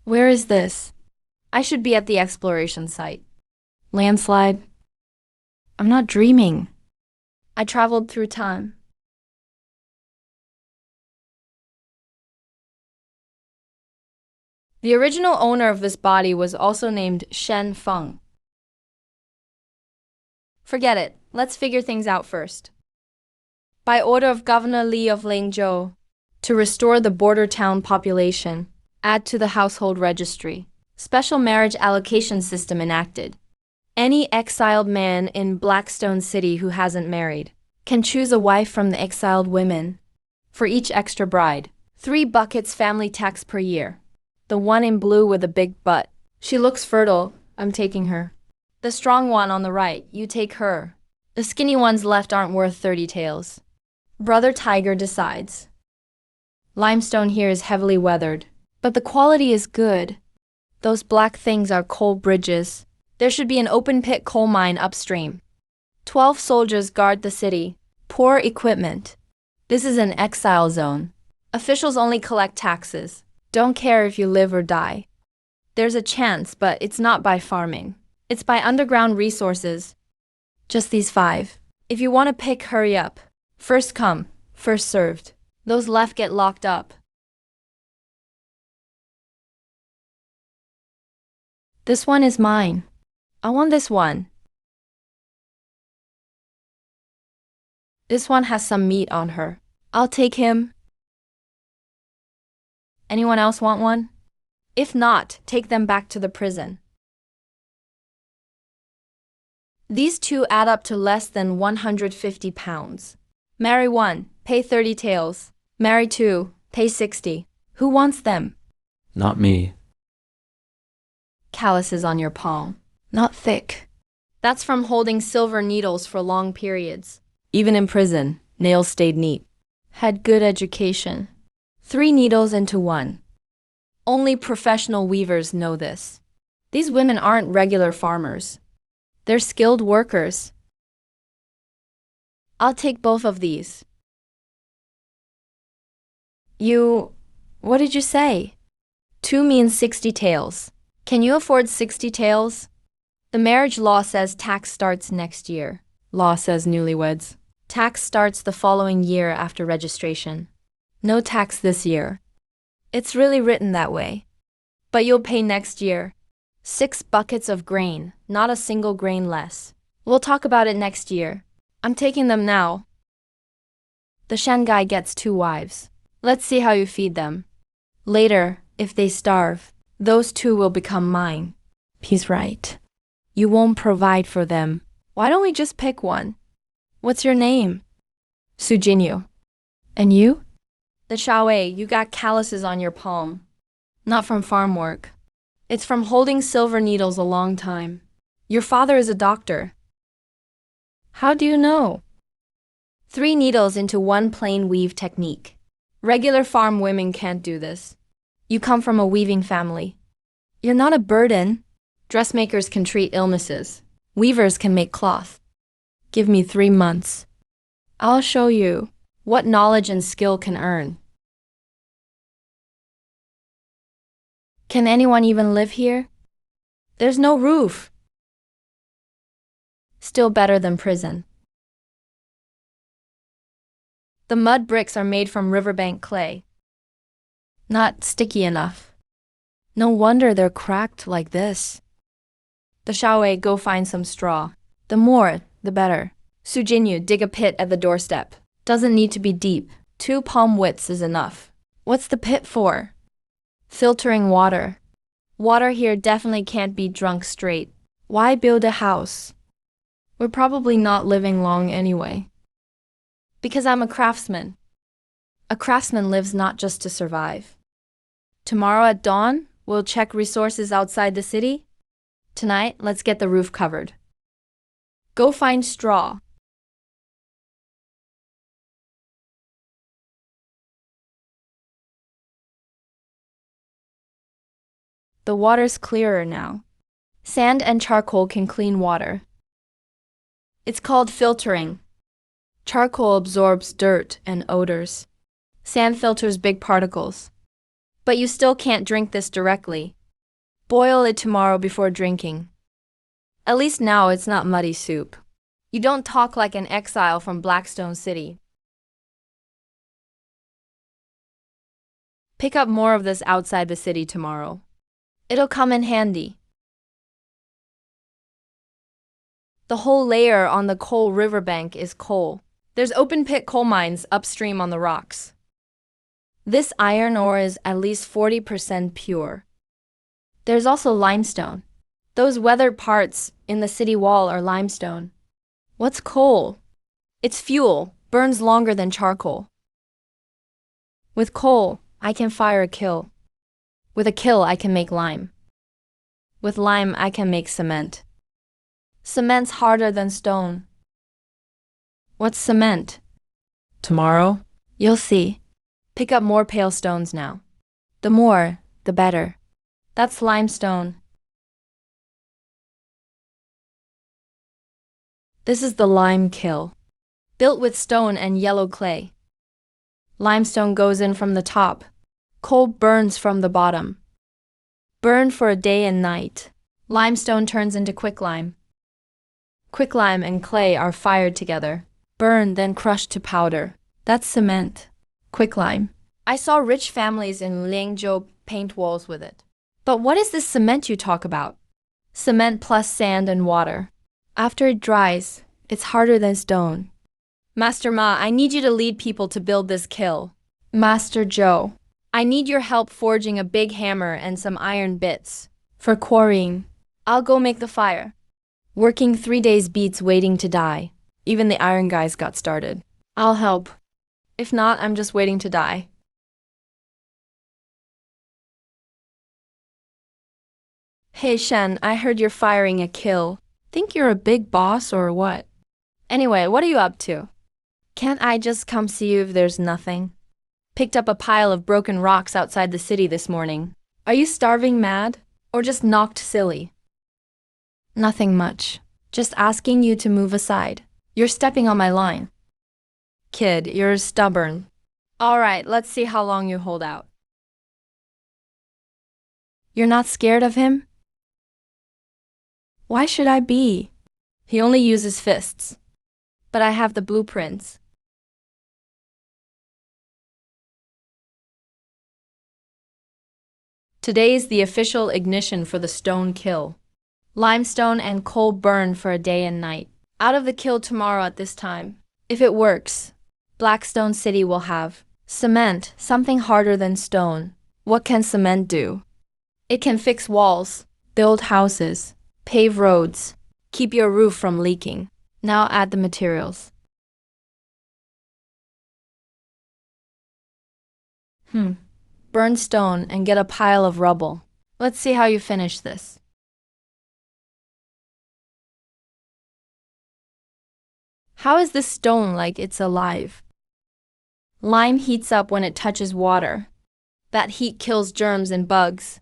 Where is this? I should be at the exploration site. Landslide? I'm not dreaming. I traveled through time. The original owner of this body was also named Shen Feng. Forget it. Let's figure things out first. By order of Governor Li of Langzhou, to restore the border town population, add to the household registry. Special marriage allocation system enacted. Any exiled man in Blackstone City who hasn't married can choose a wife from the exiled women. For each extra bride, 3 buckets family tax per year. The one in blue with a big butt. She looks fertile. I'm taking her. The strong one on the right, you take her. The skinny ones left aren't worth 30 taels. Brother Tiger decides. Limestone here is heavily weathered, but the quality is good. Those black things are coal bridges. There should be an open-pit coal mine upstream. 12 soldiers guard the city. Poor equipment. This is an exile zone. Officials only collect taxes. Don't care if you live or die. There's a chance, but it's not by farming. It's by underground resources. Just these 5. If you want to pick, hurry up. First come, first served. Those left get locked up. This one is mine. I want this one. This one has some meat on her. I'll take him. Anyone else want one? If not, take them back to the prison. These 2 add up to less than 150 pounds. Marry 1, pay 30 taels. Marry 2, pay 60. Who wants them? Not me. Calluses on your palm. Not thick. That's from holding silver needles for long periods. Even in prison, nails stayed neat. Had good education. 3 needles into 1. Only professional weavers know this. These women aren't regular farmers. They're skilled workers. I'll take both of these. What did you say? 2 means 60 taels. Can you afford 60 taels? The marriage law says tax starts next year. Law says newlyweds. Tax starts the following year after registration. No tax this year. It's really written that way. But you'll pay next year. 6 buckets of grain, not a single grain less. We'll talk about it next year. I'm taking them now. The Shen guy gets 2 wives. Let's see how you feed them. Later, if they starve, those 2 will become mine. He's right. You won't provide for them. Why don't we just pick one? What's your name? Sujinyu. And you? The Shaowei, you got calluses on your palm. Not from farm work. It's from holding silver needles a long time. Your father is a doctor. How do you know? 3 needles into 1 plain weave technique. Regular farm women can't do this. You come from a weaving family. You're not a burden. Dressmakers can treat illnesses. Weavers can make cloth. Give me 3 months. I'll show you what knowledge and skill can earn. Can anyone even live here? There's no roof. Still better than prison. The mud bricks are made from riverbank clay. Not sticky enough. No wonder they're cracked like this. The Shaowei, go find some straw. The more, the better. Sujinyu, dig a pit at the doorstep. Doesn't need to be deep. 2 palm widths is enough. What's the pit for? Filtering water. Water here definitely can't be drunk straight. Why build a house? We're probably not living long anyway. Because I'm a craftsman. A craftsman lives not just to survive. Tomorrow at dawn, we'll check resources outside the city. Tonight, let's get the roof covered. Go find straw. The water's clearer now. Sand and charcoal can clean water. It's called filtering. Charcoal absorbs dirt and odors. Sand filters big particles. But you still can't drink this directly. Boil it tomorrow before drinking. At least now it's not muddy soup. You don't talk like an exile from Blackstone City. Pick up more of this outside the city tomorrow. It'll come in handy. The whole layer on the coal riverbank is coal. There's open pit coal mines upstream on the rocks. This iron ore is at least 40% pure. There's also limestone. Those weathered parts in the city wall are limestone. What's coal? It's fuel, burns longer than charcoal. With coal, I can fire a kiln. With a kiln, I can make lime. With lime, I can make cement. Cement's harder than stone. What's cement? Tomorrow, you'll see. Pick up more pale stones now. The more, the better. That's limestone. This is the lime kiln, built with stone and yellow clay. Limestone goes in from the top. Coal burns from the bottom. Burned for a day and night. Limestone turns into quicklime. Quicklime and clay are fired together. Burned, then crushed to powder. That's cement. Quicklime. I saw rich families in Liangzhou paint walls with it. But what is this cement you talk about? Cement plus sand and water. After it dries, it's harder than stone. Master Ma, I need you to lead people to build this kiln. Master Zhou, I need your help forging a big hammer and some iron bits. For quarrying, I'll go make the fire. Working 3 days beats waiting to die. Even the iron guys got started. I'll help. If not, I'm just waiting to die. Hey Shen, I heard you're firing a kiln. Think you're a big boss or what? Anyway, what are you up to? Can't I just come see you if there's nothing? Picked up a pile of broken rocks outside the city this morning. Are you starving mad? Or just knocked silly? Nothing much. Just asking you to move aside. You're stepping on my line. Kid, you're stubborn. Alright, let's see how long you hold out. You're not scared of him? Why should I be? He only uses fists. But I have the blueprints. Today is the official ignition for the stone kiln. Limestone and coal burn for a day and night. Out of the kiln tomorrow at this time. If it works, Blackstone City will have cement, something harder than stone. What can cement do? It can fix walls, build houses, pave roads, keep your roof from leaking. Now add the materials. Burn stone and get a pile of rubble. Let's see how you finish this. How is this stone like it's alive? Lime heats up when it touches water. That heat kills germs and bugs.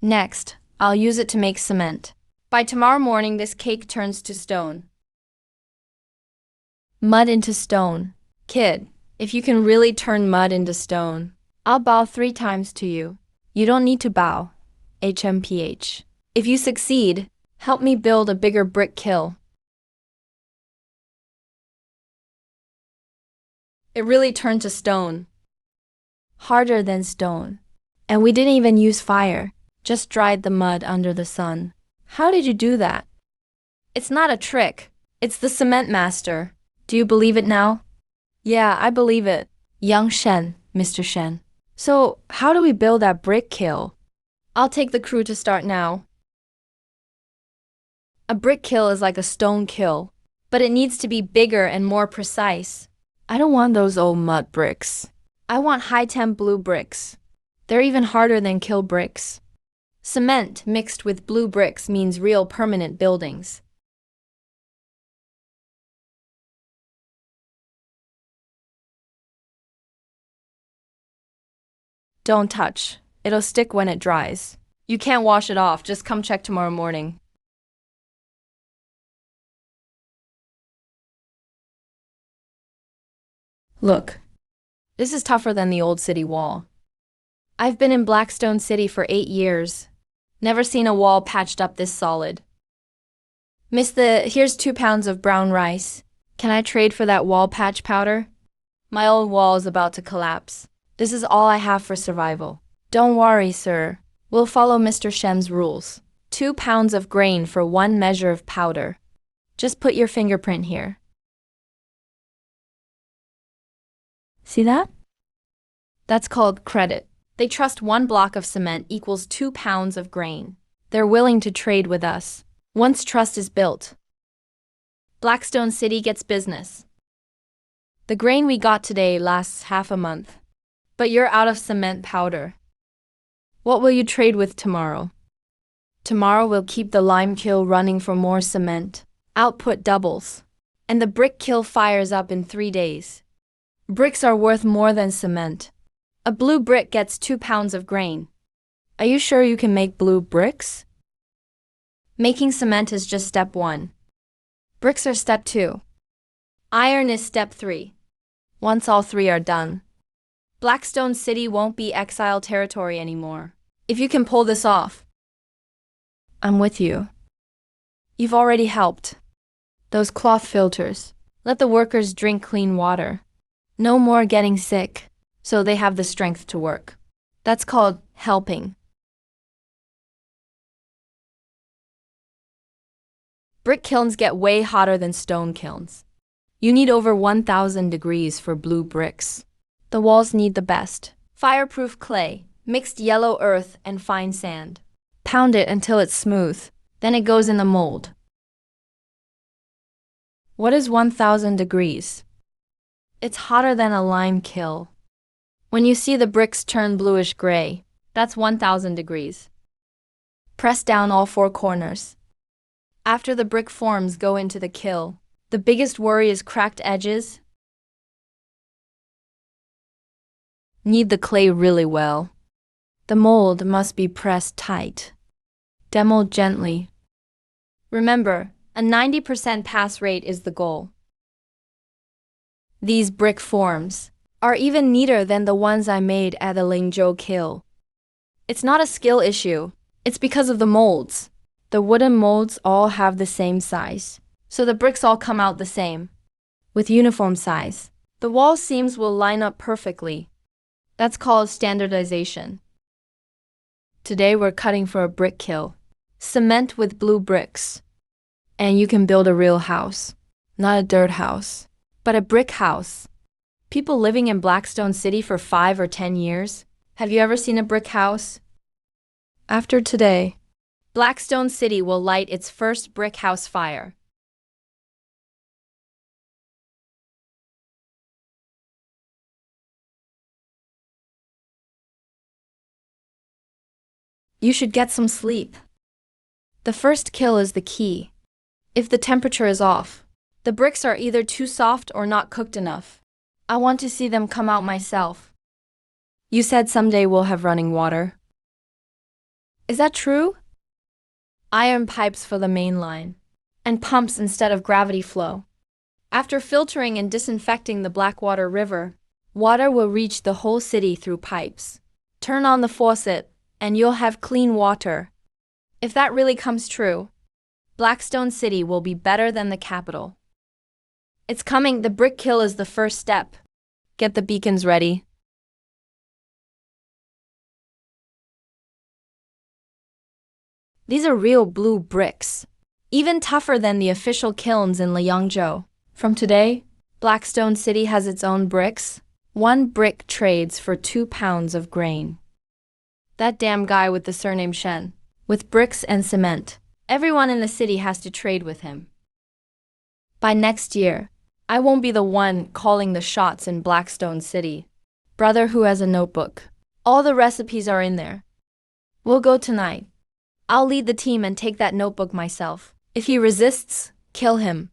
Next, I'll use it to make cement. By tomorrow morning, this cake turns to stone. Mud into stone. Kid, if you can really turn mud into stone, I'll bow 3 times to you. You don't need to bow. HMPH. If you succeed, help me build a bigger brick kiln. It really turned to stone. Harder than stone. And we didn't even use fire, just dried the mud under the sun. How did you do that? It's not a trick. It's the cement master. Do you believe it now? Yeah, I believe it. Young Shen, Mr. Shen. So, how do we build that brick kiln? I'll take the crew to start now. A brick kiln is like a stone kiln, but it needs to be bigger and more precise. I don't want those old mud bricks. I want high-temp blue bricks. They're even harder than kiln bricks. Cement mixed with blue bricks means real permanent buildings. Don't touch. It'll stick when it dries. You can't wash it off. Just come check tomorrow morning. Look. This is tougher than the old city wall. I've been in Blackstone City for 8 years. Never seen a wall patched up this solid. Here's 2 pounds of brown rice. Can I trade for that wall patch powder? My old wall is about to collapse. This is all I have for survival. Don't worry, sir. We'll follow Mr. Shem's rules. 2 pounds of grain for 1 measure of powder. Just put your fingerprint here. See that? That's called credit. They trust 1 block of cement equals 2 pounds of grain. They're willing to trade with us. Once trust is built, Blackstone City gets business. The grain we got today lasts half a month. But you're out of cement powder. What will you trade with tomorrow? Tomorrow we'll keep the lime kiln running for more cement. Output doubles. And the brick kiln fires up in 3 days. Bricks are worth more than cement. A blue brick gets 2 pounds of grain. Are you sure you can make blue bricks? Making cement is just step 1. Bricks are step 2. Iron is step 3. Once all 3 are done, Blackstone City won't be exile territory anymore. If you can pull this off, I'm with you. You've already helped. Those cloth filters. Let the workers drink clean water. No more getting sick, so they have the strength to work. That's called helping. Brick kilns get way hotter than stone kilns. You need over 1,000 degrees for blue bricks. The walls need the best. Fireproof clay, mixed yellow earth and fine sand. Pound it until it's smooth. Then it goes in the mold. What is 1,000 degrees? It's hotter than a lime kiln. When you see the bricks turn bluish gray, that's 1,000 degrees. Press down all 4 corners. After the brick forms go into the kiln, the biggest worry is cracked edges. Knead the clay really well. The mold must be pressed tight. Demold gently. Remember, a 90% pass rate is the goal. These brick forms are even neater than the ones I made at the Lingzhou kiln. It's not a skill issue, it's because of the molds. The wooden molds all have the same size, so the bricks all come out the same, with uniform size. The wall seams will line up perfectly. That's called standardization. Today we're cutting for a brick kiln. Cement with blue bricks. And you can build a real house. Not a dirt house, but a brick house. People living in Blackstone City for 5 or 10 years. Have you ever seen a brick house? After today, Blackstone City will light its first brick house fire. You should get some sleep. The first kill is the key. If the temperature is off, the bricks are either too soft or not cooked enough. I want to see them come out myself. You said someday we'll have running water. Is that true? Iron pipes for the main line, and pumps instead of gravity flow. After filtering and disinfecting the Blackwater River, water will reach the whole city through pipes. Turn on the faucet, and you'll have clean water. If that really comes true, Blackstone City will be better than the capital. It's coming. The brick kiln is the first step. Get the beacons ready. These are real blue bricks, even tougher than the official kilns in Liangzhou. From today, Blackstone City has its own bricks. 1 brick trades for 2 pounds of grain. That damn guy with the surname Shen, with bricks and cement. Everyone in the city has to trade with him. By next year, I won't be the one calling the shots in Blackstone City. Brother who has a notebook. All the recipes are in there. We'll go tonight. I'll lead the team and take that notebook myself. If he resists, kill him.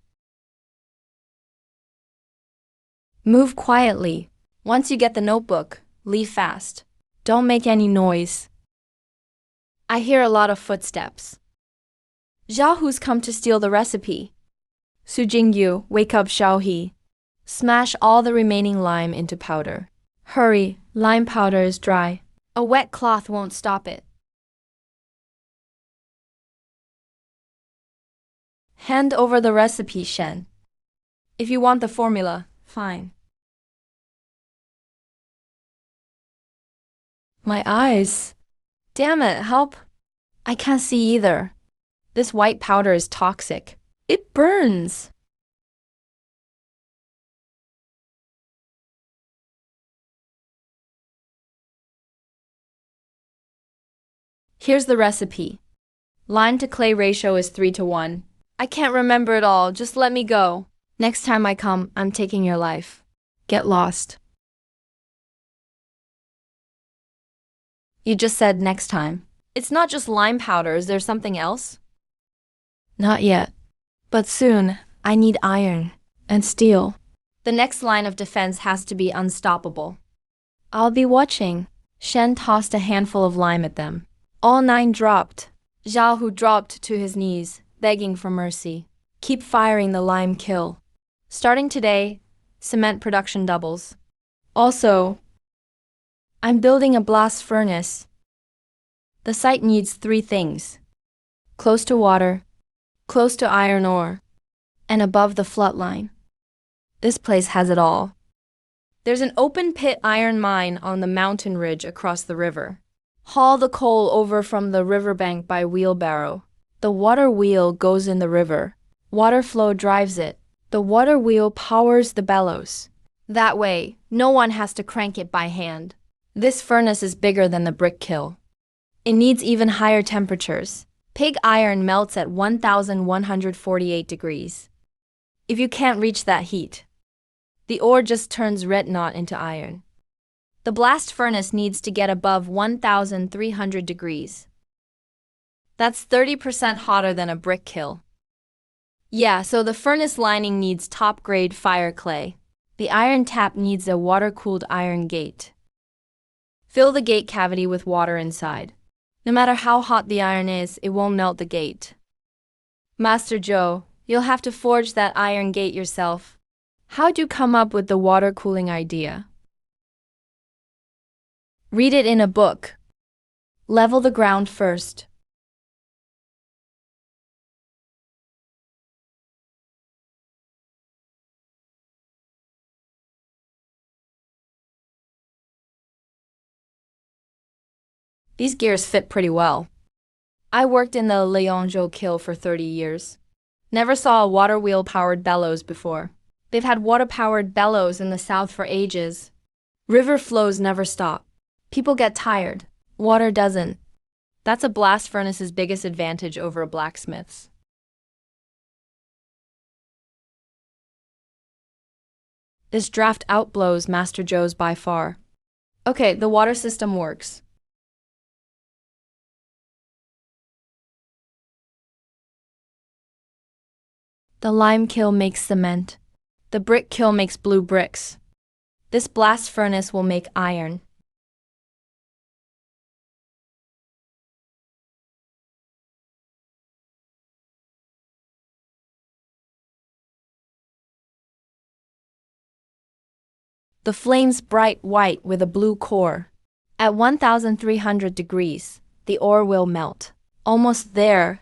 Move quietly. Once you get the notebook, leave fast. Don't make any noise. I hear a lot of footsteps. Zhao Hu's come to steal the recipe. Su Jingyu, wake up Xiao He. Smash all the remaining lime into powder. Hurry, lime powder is dry. A wet cloth won't stop it. Hand over the recipe, Shen. If you want the formula, fine. My eyes. Damn it, help. I can't see either. This white powder is toxic. It burns. Here's the recipe. Lime to clay ratio is 3:1. I can't remember it all, just let me go. Next time I come, I'm taking your life. Get lost. You just said next time. It's not just lime powder, is there something else? Not yet. But soon, I need iron and steel. The next line of defense has to be unstoppable. I'll be watching. Shen tossed a handful of lime at them. All 9 dropped. Zhao Hu dropped to his knees, begging for mercy. Keep firing the lime kill. Starting today, cement production doubles. Also, I'm building a blast furnace. The site needs 3 things. Close to water, close to iron ore, and above the floodline. This place has it all. There's an open pit iron mine on the mountain ridge across the river. Haul the coal over from the riverbank by wheelbarrow. The water wheel goes in the river. Water flow drives it. The water wheel powers the bellows. That way, no one has to crank it by hand. This furnace is bigger than the brick kiln. It needs even higher temperatures. Pig iron melts at 1,148 degrees. If you can't reach that heat, the ore just turns red knot into iron. The blast furnace needs to get above 1,300 degrees. That's 30% hotter than a brick kiln. Yeah, so the furnace lining needs top-grade fire clay. The iron tap needs a water-cooled iron gate. Fill the gate cavity with water inside. No matter how hot the iron is, it won't melt the gate. Master Zhou, you'll have to forge that iron gate yourself. How'd you come up with the water cooling idea? Read it in a book. Level the ground first. These gears fit pretty well. I worked in the Liangzhou kiln for 30 years. Never saw a water wheel-powered bellows before. They've had water-powered bellows in the south for ages. River flows never stop. People get tired. Water doesn't. That's a blast furnace's biggest advantage over a blacksmith's. This draft outblows Master Zhou's by far. Okay, the water system works. The lime kiln makes cement. The brick kiln makes blue bricks. This blast furnace will make iron. The flame's bright white with a blue core. At 1,300 degrees, the ore will melt. Almost there.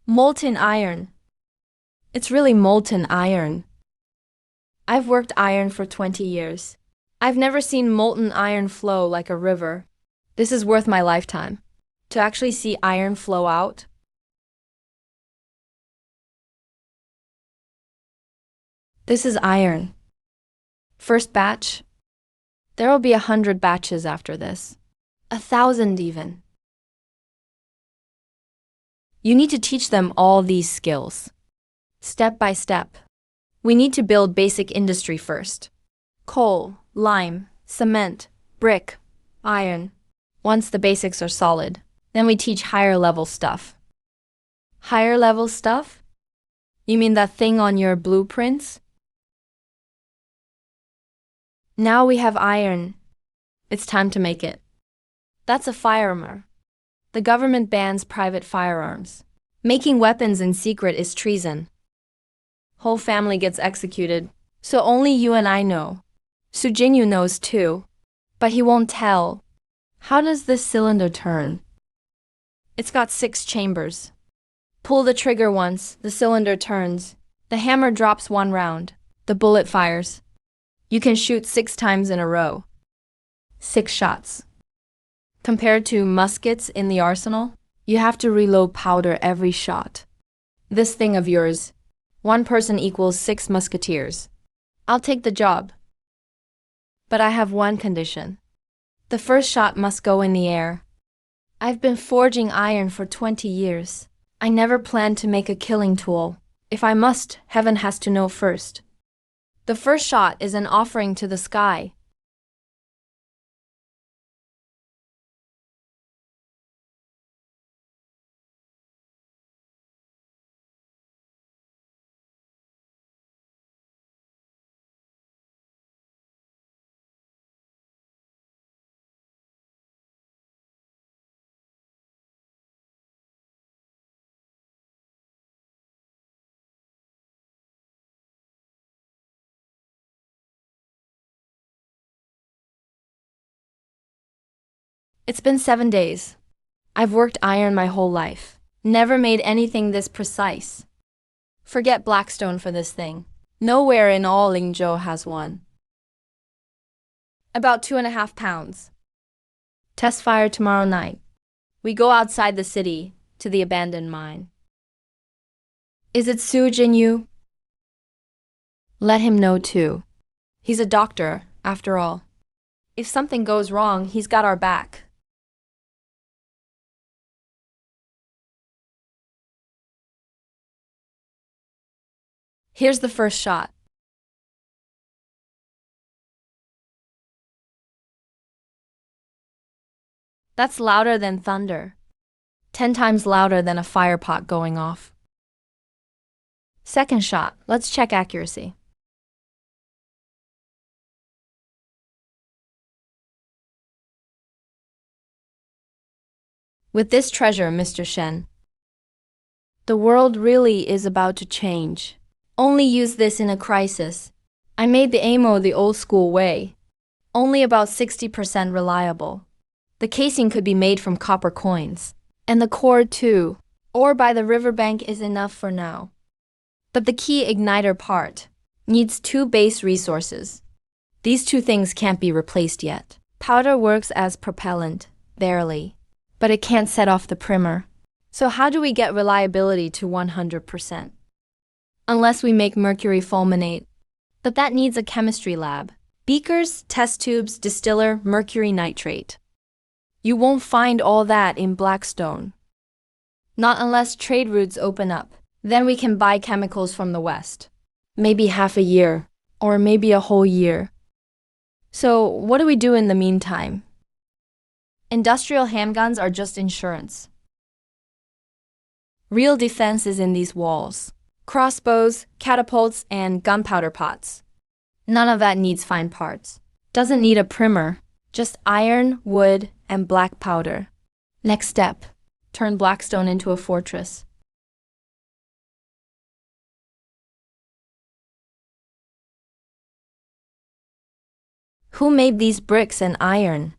Molten iron. It's really molten iron. I've worked iron for 20 years. I've never seen molten iron flow like a river. This is worth my lifetime. To actually see iron flow out. This is iron. First batch. There will be 100 batches after this. 1,000 even. You need to teach them all these skills. Step by step. We need to build basic industry first. Coal, lime, cement, brick, iron. Once the basics are solid, then we teach higher level stuff. Higher level stuff? You mean that thing on your blueprints? Now we have iron. It's time to make it. That's a firearm. The government bans private firearms. Making weapons in secret is treason. Whole family gets executed. So only you and I know. Su Jingyu knows too. But he won't tell. How does this cylinder turn? It's got 6 chambers. Pull the trigger once, the cylinder turns. The hammer drops 1 round. The bullet fires. You can shoot 6 times in a row. 6 shots. Compared to muskets in the arsenal, you have to reload powder every shot. This thing of yours, 1 person equals 6 musketeers. I'll take the job. But I have one condition. The first shot must go in the air. I've been forging iron for 20 years. I never planned to make a killing tool. If I must, heaven has to know first. The first shot is an offering to the sky. It's been 7 days. I've worked iron my whole life. Never made anything this precise. Forget Blackstone for this thing. Nowhere in all Lingzhou has one. About 2.5 pounds. Test fire tomorrow night. We go outside the city to the abandoned mine. Is it Su Jingyu? Let him know too. He's a doctor, after all. If something goes wrong, he's got our back. Here's the first shot. That's louder than thunder. 10 times louder than a fire pot going off. Second shot. Let's check accuracy. With this treasure, Mr. Shen, the world really is about to change. Only use this in a crisis. I made the ammo the old school way. Only about 60% reliable. The casing could be made from copper coins. And the core too. Ore by the riverbank is enough for now. But the key igniter part needs 2 base resources. These 2 things can't be replaced yet. Powder works as propellant, barely. But it can't set off the primer. So how do we get reliability to 100%? Unless we make mercury fulminate. But that needs a chemistry lab. Beakers, test tubes, distiller, mercury nitrate. You won't find all that in Blackstone. Not unless trade routes open up. Then we can buy chemicals from the West. Maybe half a year, or maybe a whole year. So what do we do in the meantime? Industrial handguns are just insurance. Real defense is in these walls. Crossbows, catapults, and gunpowder pots. None of that needs fine parts. Doesn't need a primer. Just iron, wood, and black powder. Next step. Turn Blackstone into a fortress. Who made these bricks and iron?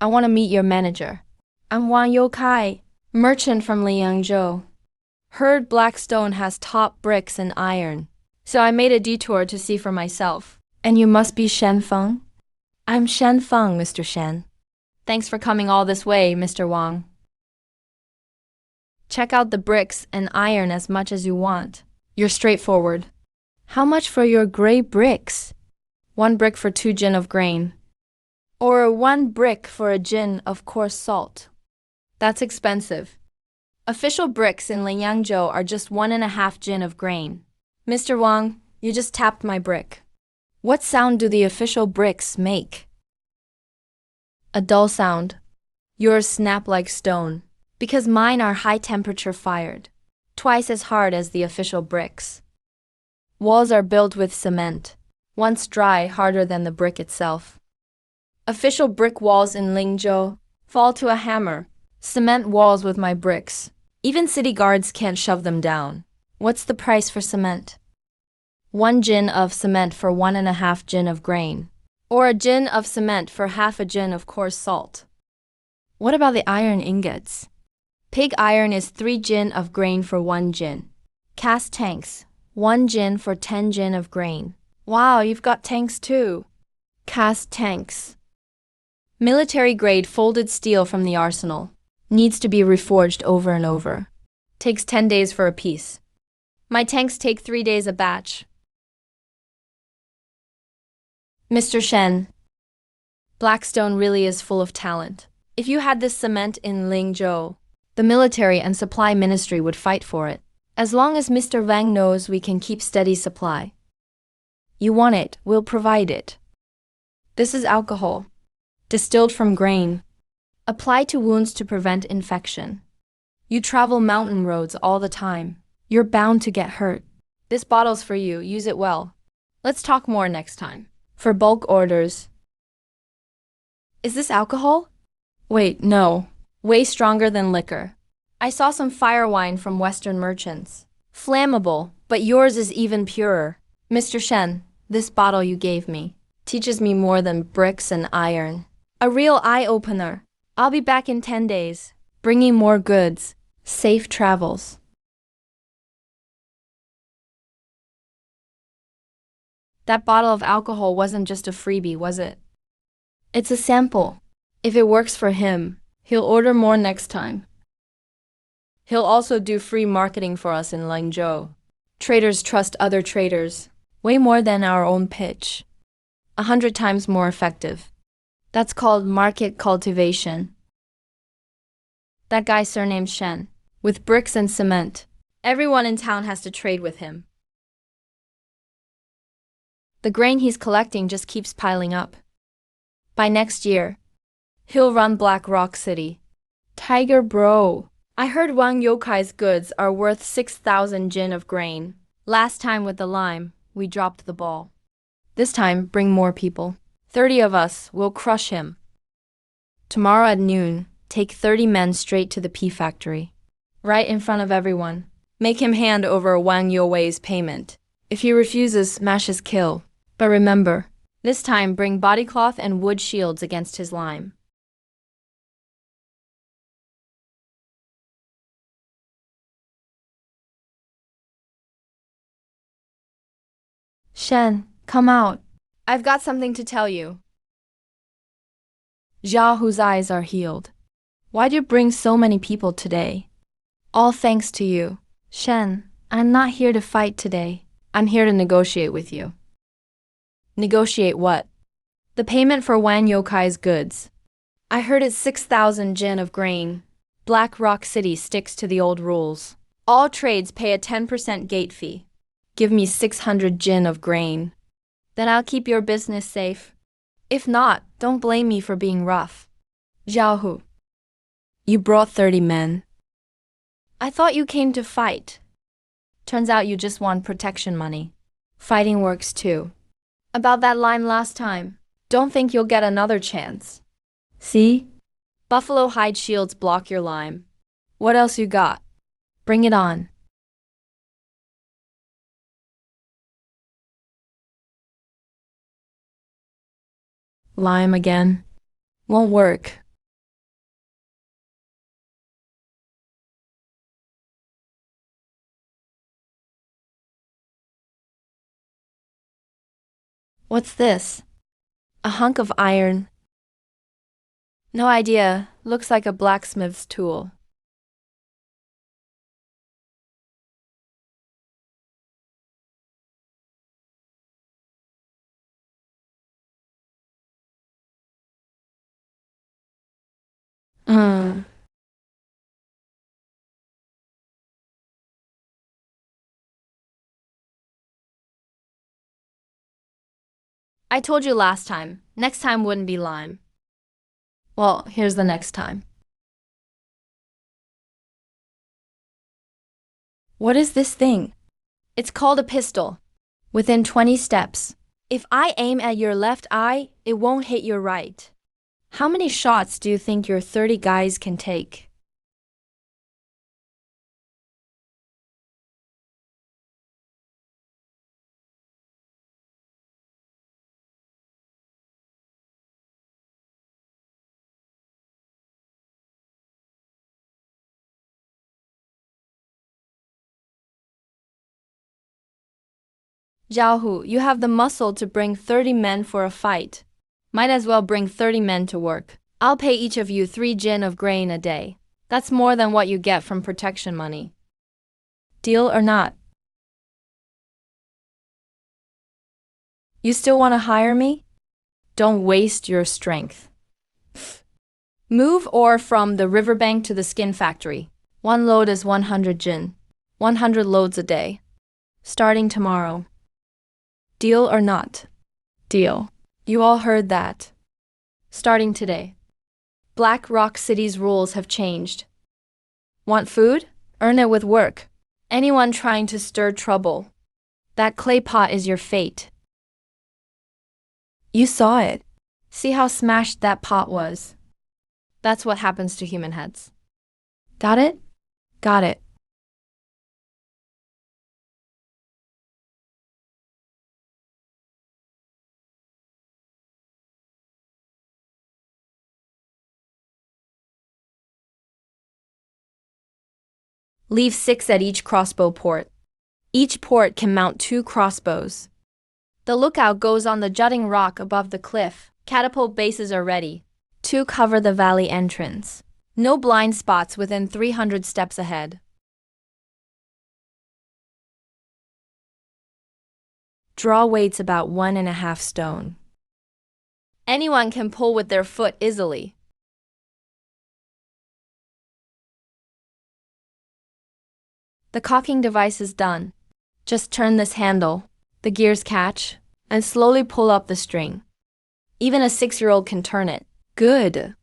I want to meet your manager. I'm Wang Youkai, merchant from Liangzhou. Heard Blackstone has top bricks and iron. So I made a detour to see for myself. And you must be Shen Feng? I'm Shen Feng, Mr. Shen. Thanks for coming all this way, Mr. Wang. Check out the bricks and iron as much as you want. You're straightforward. How much for your gray bricks? 1 brick for 2 jin of grain. Or 1 brick for a jin of coarse salt. That's expensive. Official bricks in Liangzhou are just 1.5 jin of grain. Mr. Wang, you just tapped my brick. What sound do the official bricks make? A dull sound. Yours snap like stone. Because mine are high temperature fired. Twice as hard as the official bricks. Walls are built with cement. Once dry, harder than the brick itself. Official brick walls in Lingzhou fall to a hammer. Cement walls with my bricks. Even city guards can't shove them down. What's the price for cement? 1 gin of cement for 1.5 gin of grain. Or a gin of cement for half a gin of coarse salt. What about the iron ingots? Pig iron is 3 gin of grain for 1 gin. Cast tanks, 1 gin for 10 gin of grain. Wow, you've got tanks too. Cast tanks. Military grade folded steel from the arsenal. Needs to be reforged over and over. Takes 10 days for a piece. My tanks take 3 days a batch. Mr. Shen, Blackstone really is full of talent. If you had this cement in Lingzhou, the military and supply ministry would fight for it. As long as Mr. Wang knows we can keep steady supply. You want it, we'll provide it. This is alcohol. Distilled from grain. Apply to wounds to prevent infection. You travel mountain roads all the time. You're bound to get hurt. This bottle's for you, use it well. Let's talk more next time. For bulk orders. Is this alcohol? Wait, no. Way stronger than liquor. I saw some fire wine from Western merchants. Flammable, but yours is even purer. Mr. Shen, this bottle you gave me teaches me more than bricks and iron. A real eye-opener. I'll be back in 10 days, bringing more goods. Safe travels. That bottle of alcohol wasn't just a freebie, was it? It's a sample. If it works for him, he'll order more next time. He'll also do free marketing for us in Lingzhou. Traders trust other traders, way more than our own pitch. 100 times more effective. That's called market cultivation. That guy surnamed Shen, with bricks and cement. Everyone in town has to trade with him. The grain he's collecting just keeps piling up. By next year, he'll run Black Rock City. Tiger bro. I heard Wang Yokai's goods are worth 6,000 jin of grain. Last time with the lime, we dropped the ball. This time, bring more people. 30 of us will crush him. Tomorrow at noon, take 30 men straight to the pea factory. Right in front of everyone. Make him hand over Wang Youwei's payment. If he refuses, smash his kill. But remember, this time bring bodycloth and wood shields against his lime. Shen, come out. I've got something to tell you. Xiaohu's eyes are healed. Why'd you bring so many people today? All thanks to you. Shen, I'm not here to fight today. I'm here to negotiate with you. Negotiate what? The payment for Wang Yokai's goods. I heard it's 6,000 jin of grain. Black Rock City sticks to the old rules. All trades pay a 10% gate fee. Give me 600 jin of grain. Then I'll keep your business safe. If not, don't blame me for being rough. Xiaohu, you brought 30 men. I thought you came to fight. Turns out you just want protection money. Fighting works too. About that line last time, don't think you'll get another chance. See? Buffalo hide shields block your lime. What else you got? Bring it on. Lime again. Won't work. What's this? A hunk of iron. No idea. Looks like a blacksmith's tool. I told you last time. Next time wouldn't be lime. Well, here's the next time. What is this thing? It's called a pistol. Within 20 steps. If I aim at your left eye, it won't hit your right. How many shots do you think your 30 guys can take? Jiaohu, you have the muscle to bring 30 men for a fight. Might as well bring 30 men to work. I'll pay each of you 3 jin of grain a day. That's more than what you get from protection money. Deal or not? You still want to hire me? Don't waste your strength. Move ore from the riverbank to the skin factory. 1 load is 100 jin. 100 loads a day. Starting tomorrow. Deal or not? Deal. You all heard that. Starting today. Black Rock City's rules have changed. Want food? Earn it with work. Anyone trying to stir trouble, that clay pot is your fate. You saw it. See how smashed that pot was. That's what happens to human heads. Got it? Got it. Leave 6 at each crossbow port. Each port can mount 2 crossbows. The lookout goes on the jutting rock above the cliff. Catapult bases are ready. 2 cover the valley entrance. No blind spots within 300 steps ahead. Draw weights about 1.5 stone. Anyone can pull with their foot easily. The cocking device is done. Just turn this handle, the gears catch, and slowly pull up the string. Even a 6-year-old can turn it. Good.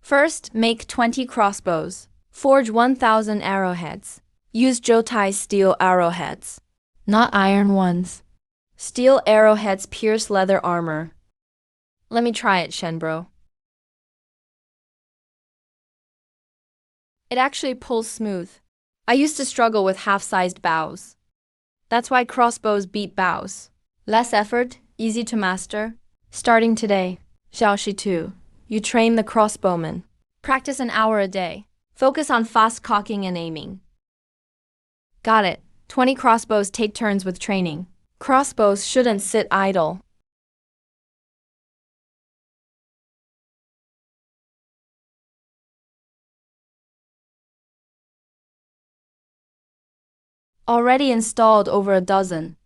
First, make 20 crossbows. Forge 1,000 arrowheads. Use Jotai steel arrowheads, not iron ones. Steel arrowheads pierce leather armor. Let me try it, Shenbro. It actually pulls smooth. I used to struggle with half-sized bows. That's why crossbows beat bows. Less effort, easy to master. Starting today, Xiaoshi 2, you train the crossbowman. Practice an hour a day. Focus on fast cocking and aiming. Got it. 20 crossbows take turns with training. Crossbows shouldn't sit idle. Already installed over a dozen.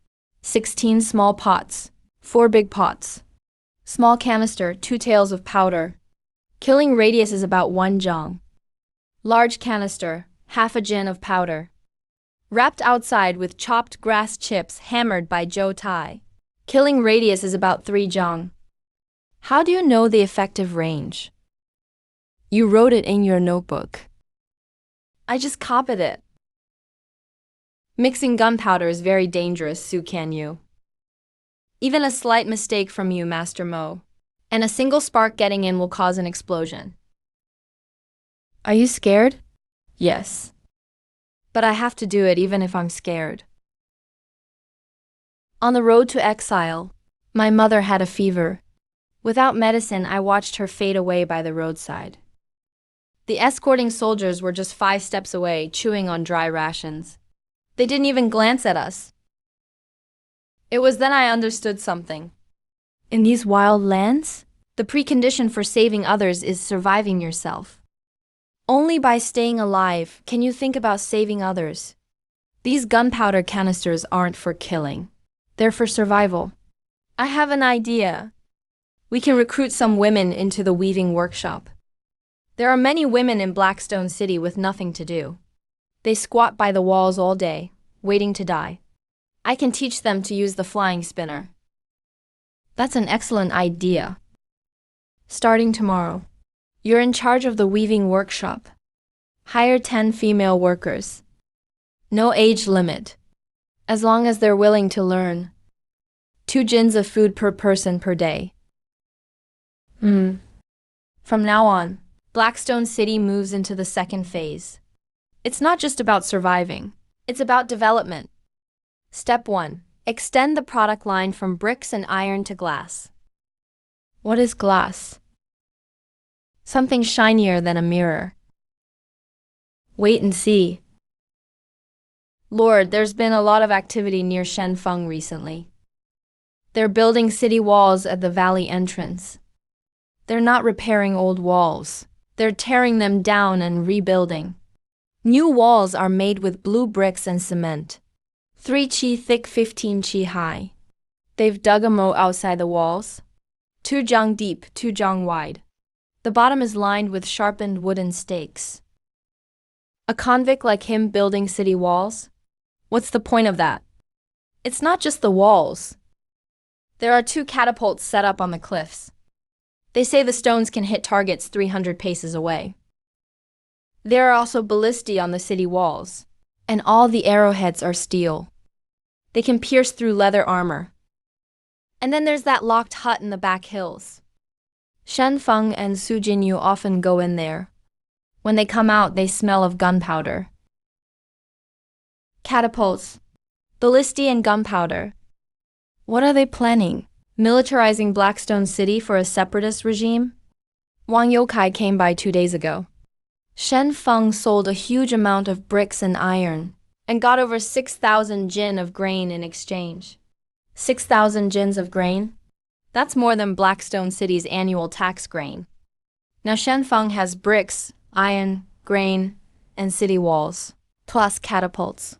16 small pots, 4 big pots. Small canister, 2 tails of powder. Killing radius is about 1 jong. Large canister, half a jin of powder. Wrapped outside with chopped grass chips hammered by Zhou Tai. Killing radius is about 3 jong. How do you know the effective range? You wrote it in your notebook. I just copied it. Mixing gunpowder is very dangerous, Su Can Yu. Even a slight mistake from you, Master Mo, and a single spark getting in will cause an explosion. Are you scared? Yes. But I have to do it even if I'm scared. On the road to exile, my mother had a fever. Without medicine, I watched her fade away by the roadside. The escorting soldiers were just 5 steps away, chewing on dry rations. They didn't even glance at us. It was then I understood something. In these wild lands, the precondition for saving others is surviving yourself. Only by staying alive can you think about saving others. These gunpowder canisters aren't for killing. They're for survival. I have an idea. We can recruit some women into the weaving workshop. There are many women in Blackstone City with nothing to do. They squat by the walls all day, waiting to die. I can teach them to use the flying spinner. That's an excellent idea. Starting tomorrow, you're in charge of the weaving workshop. Hire 10 female workers. No age limit, as long as they're willing to learn. 2 jins of food per person per day. From now on, Blackstone City moves into the second phase. It's not just about surviving, it's about development. Step 1. Extend the product line from bricks and iron to glass. What is glass? Something shinier than a mirror. Wait and see. Lord, there's been a lot of activity near Shenfeng recently. They're building city walls at the valley entrance. They're not repairing old walls. They're tearing them down and rebuilding. New walls are made with blue bricks and cement. 3 chi thick, 15 chi high. They've dug a moat outside the walls. 2 zhang deep, 2 zhang wide. The bottom is lined with sharpened wooden stakes. A convict like him building city walls? What's the point of that? It's not just the walls. There are 2 catapults set up on the cliffs. They say the stones can hit targets 300 paces away. There are also ballistae on the city walls, and all the arrowheads are steel. They can pierce through leather armor. And then there's that locked hut in the back hills. Shenfeng and Su Jinyu often go in there. When they come out, they smell of gunpowder. Catapults, ballistae and gunpowder. What are they planning? Militarizing Blackstone City for a separatist regime? Wang Youkai came by 2 days ago. Shenfeng sold a huge amount of bricks and iron, and got over 6,000 jin of grain in exchange. 6,000 jins of grain? That's more than Blackstone City's annual tax grain. Now Shenfeng has bricks, iron, grain, and city walls, plus catapults.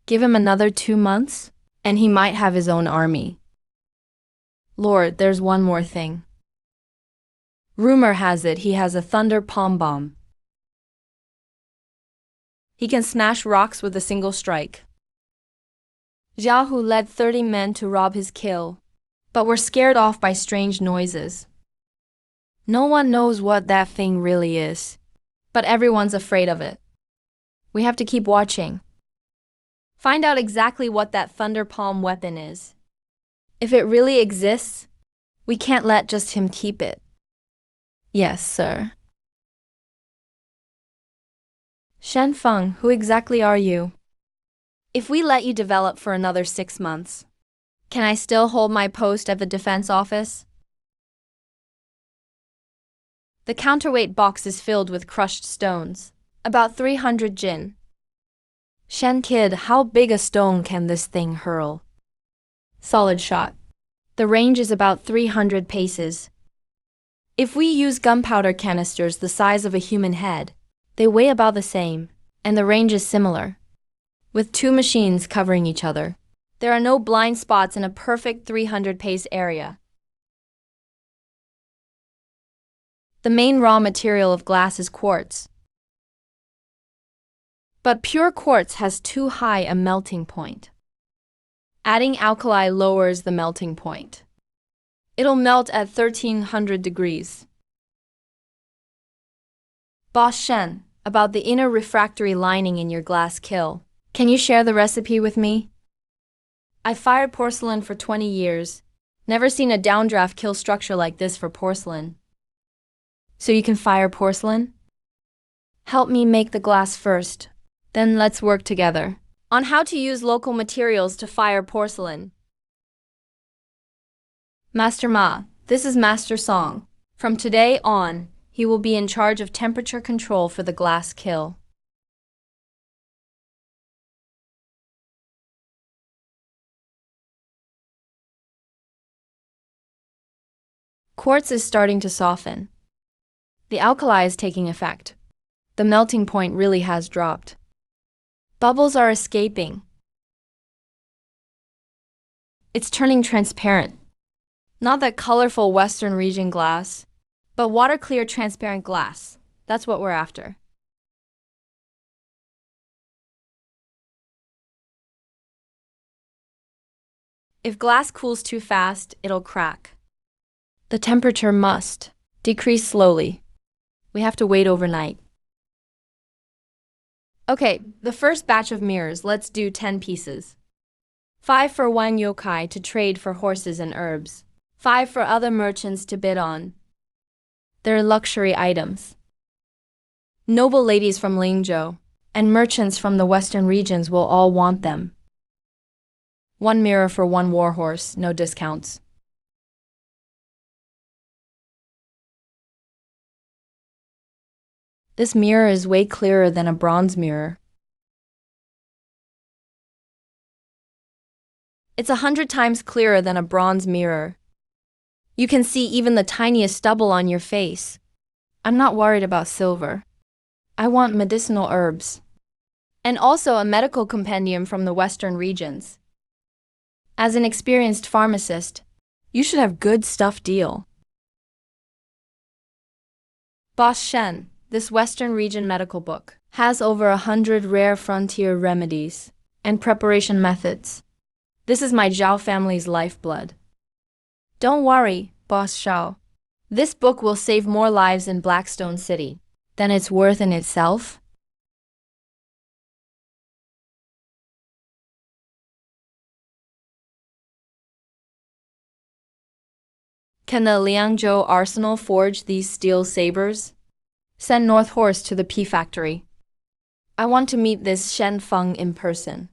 Give him another 2 months, and he might have his own army. Lord, there's one more thing. Rumor has it he has a thunder palm bomb. He can smash rocks with a single strike. Zhao Hu led 30 men to rob his kill, but were scared off by strange noises. No one knows what that thing really is, but everyone's afraid of it. We have to keep watching. Find out exactly what that thunder palm weapon is. If it really exists, we can't let just him keep it. Yes, sir. Shenfeng, who exactly are you? If we let you develop for another 6 months, can I still hold my post at the defense office? The counterweight box is filled with crushed stones, about 300 jin. Shen kid, how big a stone can this thing hurl? Solid shot. The range is about 300 paces. If we use gunpowder canisters the size of a human head, they weigh about the same, and the range is similar. With 2 machines covering each other, there are no blind spots in a perfect 300 pace area. The main raw material of glass is quartz. But pure quartz has too high a melting point. Adding alkali lowers the melting point. It'll melt at 1300 degrees. Boss Shen, about the inner refractory lining in your glass kiln, can you share the recipe with me? I fired porcelain for 20 years. Never seen a downdraft kill structure like this for porcelain. So you can fire porcelain? Help me make the glass first. Then let's work together on how to use local materials to fire porcelain. Master Ma, this is Master Song. From today on, he will be in charge of temperature control for the glass kiln. Quartz is starting to soften. The alkali is taking effect. The melting point really has dropped. Bubbles are escaping. It's turning transparent. Not that colorful Western region glass, but water-clear transparent glass. That's what we're after. If glass cools too fast, it'll crack. The temperature must decrease slowly. We have to wait overnight. Okay, the first batch of mirrors, let's do 10 pieces. 5 for Wang Youkai to trade for horses and herbs. 5 for other merchants to bid on. They're luxury items. Noble ladies from Lingzhou and merchants from the western regions will all want them. 1 mirror for 1 warhorse, no discounts. This mirror is way clearer than a bronze mirror. It's 100 times clearer than a bronze mirror. You can see even the tiniest stubble on your face. I'm not worried about silver. I want medicinal herbs. And also a medical compendium from the western regions. As an experienced pharmacist, you should have good stuff deal. Boss Shen, this western region medical book, has over 100 rare frontier remedies and preparation methods. This is my Zhao family's lifeblood. Don't worry, Boss Shao. This book will save more lives in Blackstone City than it's worth in itself. Can the Liangzhou arsenal forge these steel sabers? Send North Horse to the P factory. I want to meet this Shen Feng in person.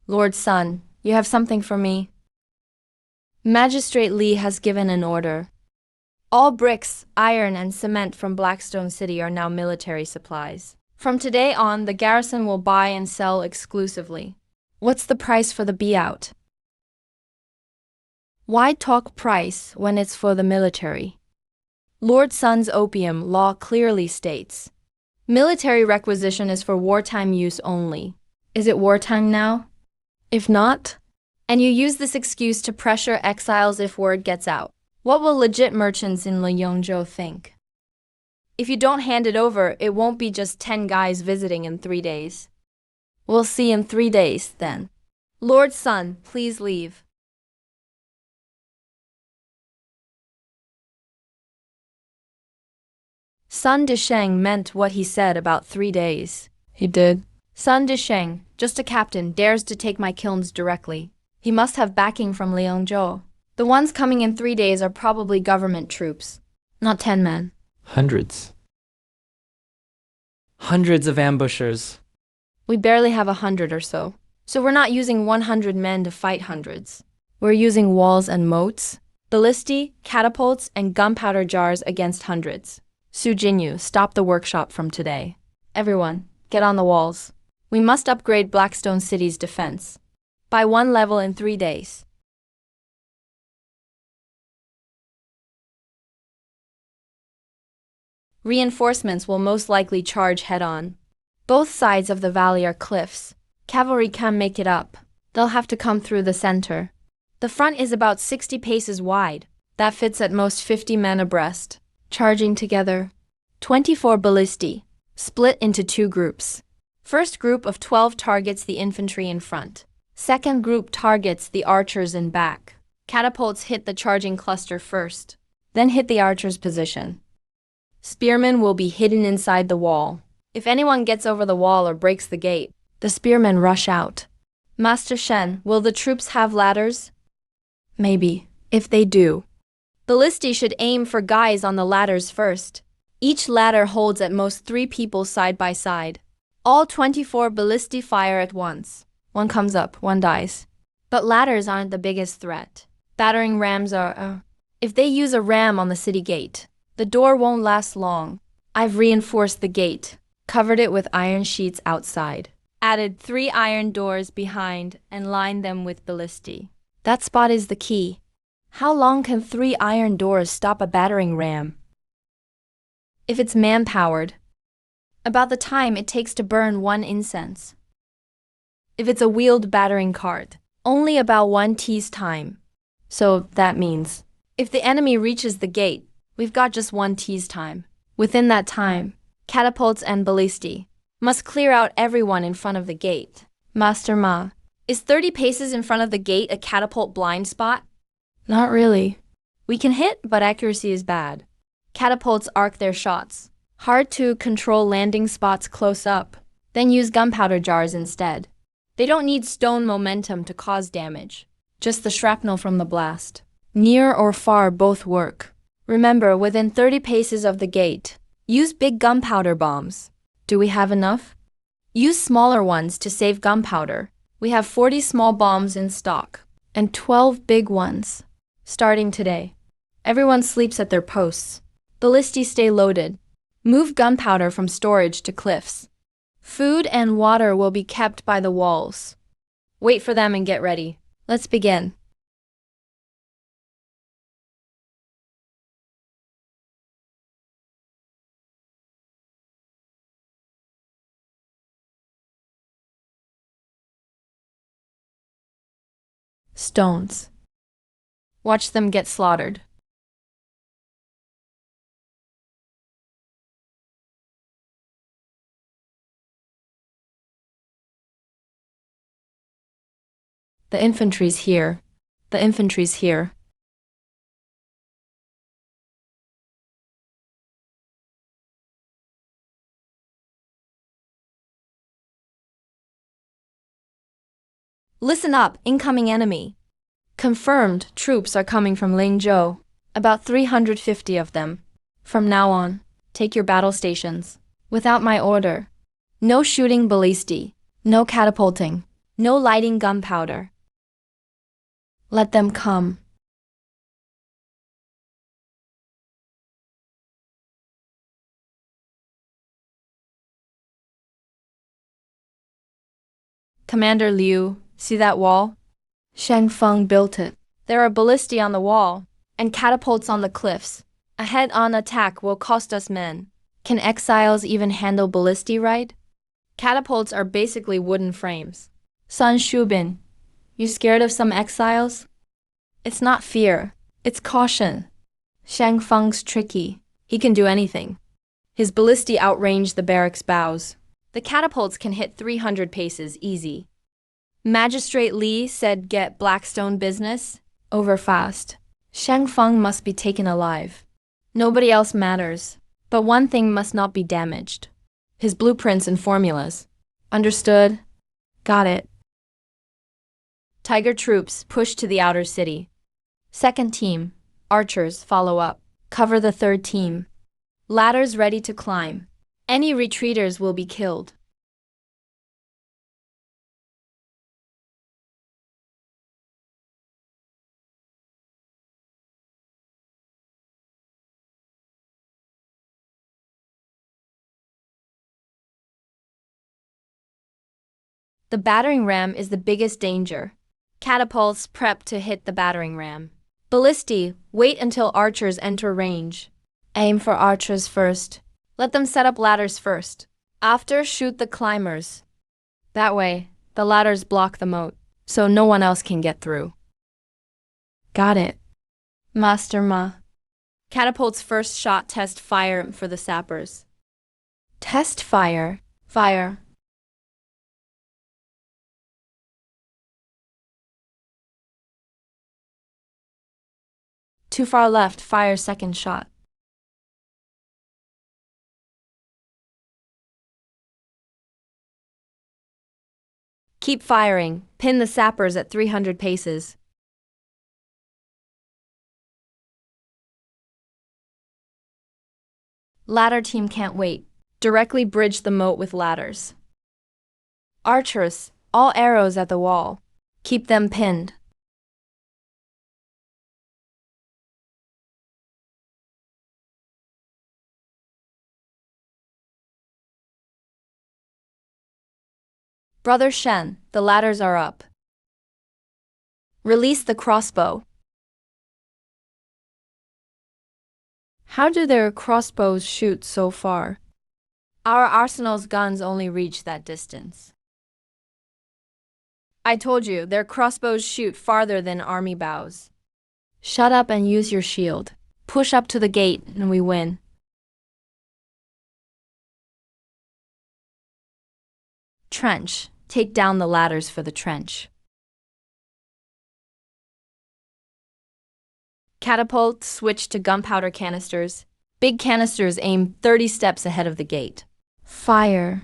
Lord Sun, you have something for me? Magistrate Li has given an order. All bricks, iron, and cement from Blackstone City are now military supplies. From today on, the garrison will buy and sell exclusively. What's the price for the buyout? Why talk price when it's for the military? Lord Sun's opium law clearly states, military requisition is for wartime use only. Is it wartime now? If not, and you use this excuse to pressure exiles if word gets out, what will legit merchants in Liangzhou think? If you don't hand it over, it won't be just 10 guys visiting in 3 days. We'll see in 3 days, then. Lord Sun, please leave. Sun Disheng meant what he said about 3 days. He did. Sun Disheng, just a captain, dares to take my kilns directly. He must have backing from Liangzhou. The ones coming in 3 days are probably government troops, not 10 men. Hundreds. Hundreds of ambushers. We barely have 100 or so. So we're not using 100 men to fight hundreds. We're using walls and moats, ballistae, catapults, and gunpowder jars against hundreds. Su Jinyu, stop the workshop from today. Everyone, get on the walls. We must upgrade Blackstone City's defense. By 1 level in 3 days. Reinforcements will most likely charge head-on. Both sides of the valley are cliffs. Cavalry can't make it up. They'll have to come through the center. The front is about 60 paces wide. That fits at most 50 men abreast. Charging together. 24 ballistae, split into 2 groups. First group of 12 targets the infantry in front. Second group targets the archers in back. Catapults hit the charging cluster first, then hit the archers' position. Spearmen will be hidden inside the wall. If anyone gets over the wall or breaks the gate, the spearmen rush out. Master Shen, will the troops have ladders? Maybe, if they do. Ballistae should aim for guys on the ladders first. Each ladder holds at most 3 people side by side. All 24 ballistae fire at once. One comes up, one dies. But ladders aren't the biggest threat. Battering rams are, if they use a ram on the city gate, the door won't last long. I've reinforced the gate, covered it with iron sheets outside, added 3 iron doors behind, and lined them with ballistae. That spot is the key. How long can 3 iron doors stop a battering ram? If it's man-powered, about the time it takes to burn 1 incense. If it's a wheeled battering cart, only about 1 tea's time. So that means, if the enemy reaches the gate, we've got just 1 tea's time. Within that time, catapults and ballistae must clear out everyone in front of the gate. Master Ma, is 30 paces in front of the gate a catapult blind spot? Not really. We can hit, but accuracy is bad. Catapults arc their shots. Hard to control landing spots close up. Then use gunpowder jars instead. They don't need stone momentum to cause damage. Just the shrapnel from the blast. Near or far both work. Remember, within 30 paces of the gate, use big gunpowder bombs. Do we have enough? Use smaller ones to save gunpowder. We have 40 small bombs in stock, and 12 big ones. Starting today. Everyone sleeps at their posts. Ballistae stay loaded. Move gunpowder from storage to cliffs. Food and water will be kept by the walls. Wait for them and get ready. Let's begin. Stones. Watch them get slaughtered. The infantry's here. The infantry's here. Listen up, incoming enemy. Confirmed, troops are coming from Langzhou. About 350 of them. From now on, take your battle stations. Without my order. No shooting ballistae. No catapulting. No lighting gunpowder. Let them come. Commander Liu, see that wall? Shang Feng built it. There are ballistae on the wall, and catapults on the cliffs. A head-on attack will cost us men. Can exiles even handle ballistae right? Catapults are basically wooden frames. Sun Shubin, you scared of some exiles? It's not fear, it's caution. Shang Feng's tricky. He can do anything. His ballistae outrange the barracks bows. The catapults can hit 300 paces easy. Magistrate Li said get Blackstone business over fast. Shang Feng must be taken alive. Nobody else matters, but one thing must not be damaged. His blueprints and formulas. Understood? Got it. Tiger troops push to the outer city. Second team, archers follow up. Cover the third team. Ladders ready to climb. Any retreaters will be killed. The battering ram is the biggest danger. Catapults prep to hit the battering ram. Ballistae, wait until archers enter range. Aim for archers first. Let them set up ladders first. After, shoot the climbers. That way, the ladders block the moat, so no one else can get through. Got it. Master Ma. Catapult's first shot test fire for the sappers. Test fire. Fire. Too far left, fire second shot. Keep firing, pin the sappers at 300 paces. Ladder team can't wait. Directly bridge the moat with ladders. Archers, all arrows at the wall. Keep them pinned. Brother Shen, the ladders are up. Release the crossbow. How do their crossbows shoot so far? Our arsenal's guns only reach that distance. I told you, their crossbows shoot farther than army bows. Shut up and use your shield. Push up to the gate and we win. Trench. Take down the ladders for the trench. Catapult, switch to gunpowder canisters. Big canisters aim 30 steps ahead of the gate. Fire.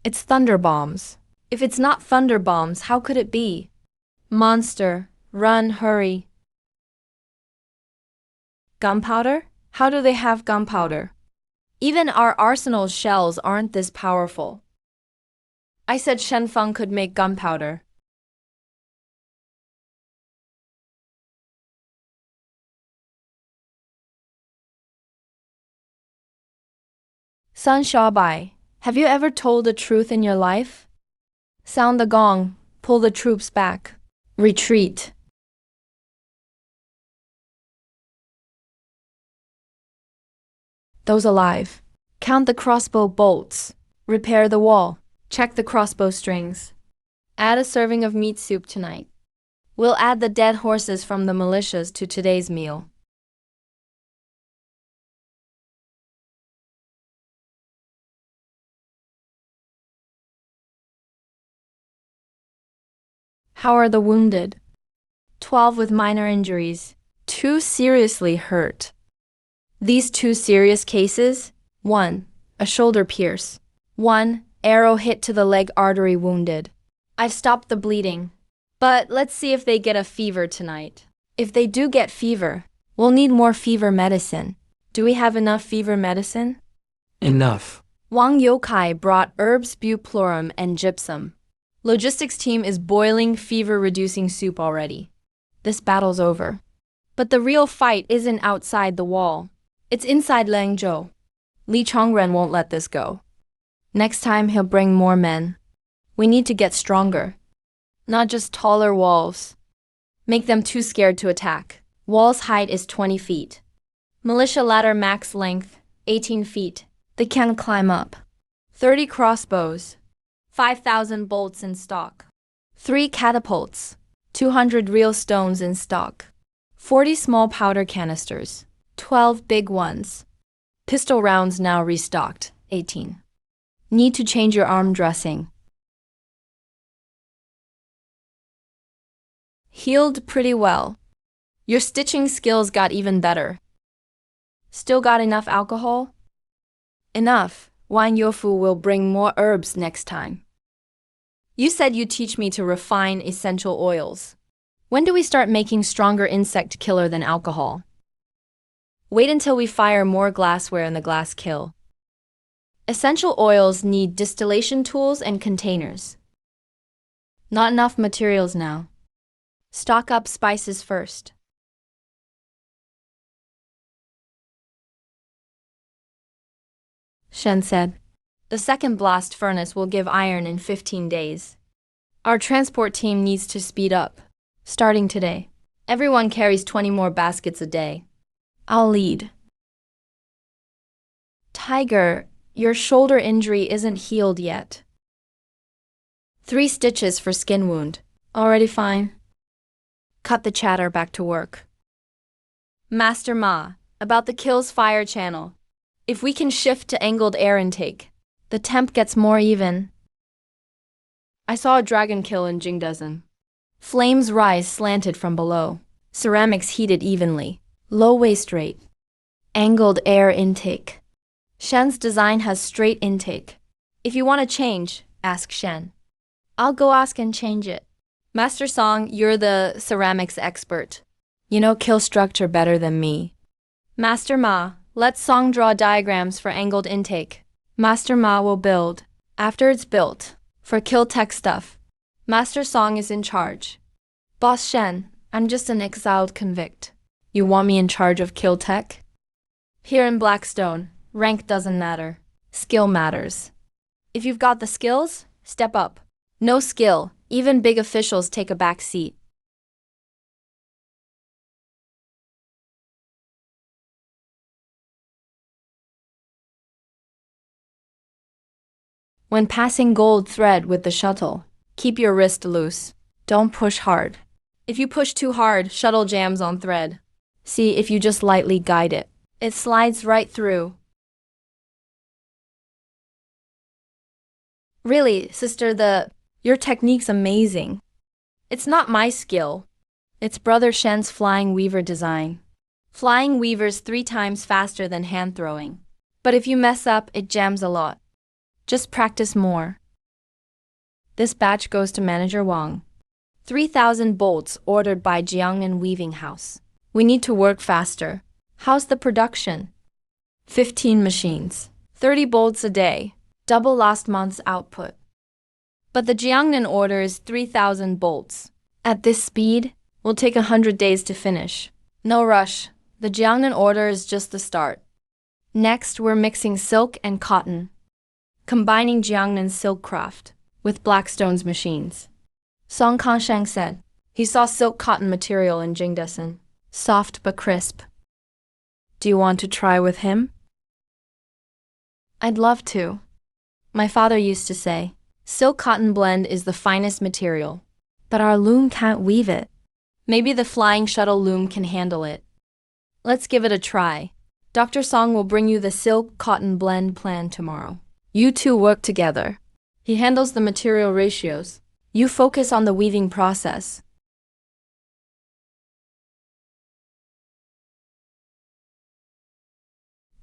It's thunder bombs. If it's not thunder bombs, how could it be? Monster, run, hurry. Gunpowder? How do they have gunpowder? Even our arsenal's shells aren't this powerful. I said Shenfeng could make gunpowder. Sun Xiaobai, have you ever told the truth in your life? Sound the gong, pull the troops back. Retreat. Those alive. Count the crossbow bolts. Repair the wall. Check the crossbow strings. Add a serving of meat soup tonight. We'll add the dead horses from the militias to today's meal. How are the wounded? 12 with minor injuries. 2 seriously hurt. These 2 serious cases: 1. A shoulder pierce. 1. Arrow hit to the leg artery wounded. I've stopped the bleeding. But let's see if they get a fever tonight. If they do get fever, we'll need more fever medicine. Do we have enough fever medicine? Enough. Wang Youkai brought herbs, bupleurum, and gypsum. Logistics team is boiling fever-reducing soup already. This battle's over. But the real fight isn't outside the wall. It's inside Langzhou. Li Chongren won't let this go. Next time he'll bring more men. We need to get stronger. Not just taller walls. Make them too scared to attack. Wall's height is 20 feet. Militia ladder max length, 18 feet. They can climb up. 30 crossbows. 5,000 bolts in stock. 3 catapults. 200 real stones in stock. 40 small powder canisters. 12 big ones. Pistol rounds now restocked, 18. Need to change your arm dressing. Healed pretty well. Your stitching skills got even better. Still got enough alcohol? Enough. Wang Youfu will bring more herbs next time. You said you'd teach me to refine essential oils. When do we start making stronger insect killer than alcohol? Wait until we fire more glassware in the glass kiln. Essential oils need distillation tools and containers. Not enough materials now. Stock up spices first. Shen said. The second blast furnace will give iron in 15 days. Our transport team needs to speed up. Starting today. Everyone carries 20 more baskets a day. I'll lead. Tiger, your shoulder injury isn't healed yet. 3 stitches for skin wound. Already fine. Cut the chatter, back to work. Master Ma, about the kill's fire channel. If we can shift to angled air intake, the temp gets more even. I saw a dragon kill in Jingdezhen. Flames rise slanted from below. Ceramics heated evenly. Low waste rate. Angled air intake. Shen's design has straight intake. If you want to change, ask Shen. I'll go ask and change it. Master Song, you're the ceramics expert. You know kill structure better than me. Master Ma, let Song draw diagrams for angled intake. Master Ma will build. After it's built, for kill tech stuff, Master Song is in charge. Boss Shen, I'm just an exiled convict. You want me in charge of kill tech? Here in Blackstone, rank doesn't matter. Skill matters. If you've got the skills, step up. No skill, even big officials take a back seat. When passing gold thread with the shuttle, keep your wrist loose. Don't push hard. If you push too hard, shuttle jams on thread. See, if you just lightly guide it, it slides right through. Really, sister, your technique's amazing. It's not my skill. It's Brother Shen's flying weaver design. Flying weaver's 3 times faster than hand throwing. But if you mess up, it jams a lot. Just practice more. This batch goes to Manager Wang. 3,000 bolts ordered by Jiangnan Weaving House. We need to work faster. How's the production? 15 machines. 30 bolts a day. Double last month's output. But the Jiangnan order is 3,000 bolts. At this speed, will take 100 days to finish. No rush. The Jiangnan order is just the start. Next, we're mixing silk and cotton, combining Jiangnan's silk craft with Blackstone's machines. Song Kangsheng said. He saw silk cotton material in Jingdesen. Soft but crisp. Do you want to try with him? I'd love to. My father used to say, silk cotton blend is the finest material, but our loom can't weave it. Maybe the flying shuttle loom can handle it. Let's give it a try. Dr. Song will bring you the silk cotton blend plan tomorrow. You two work together. He handles the material ratios. You focus on the weaving process.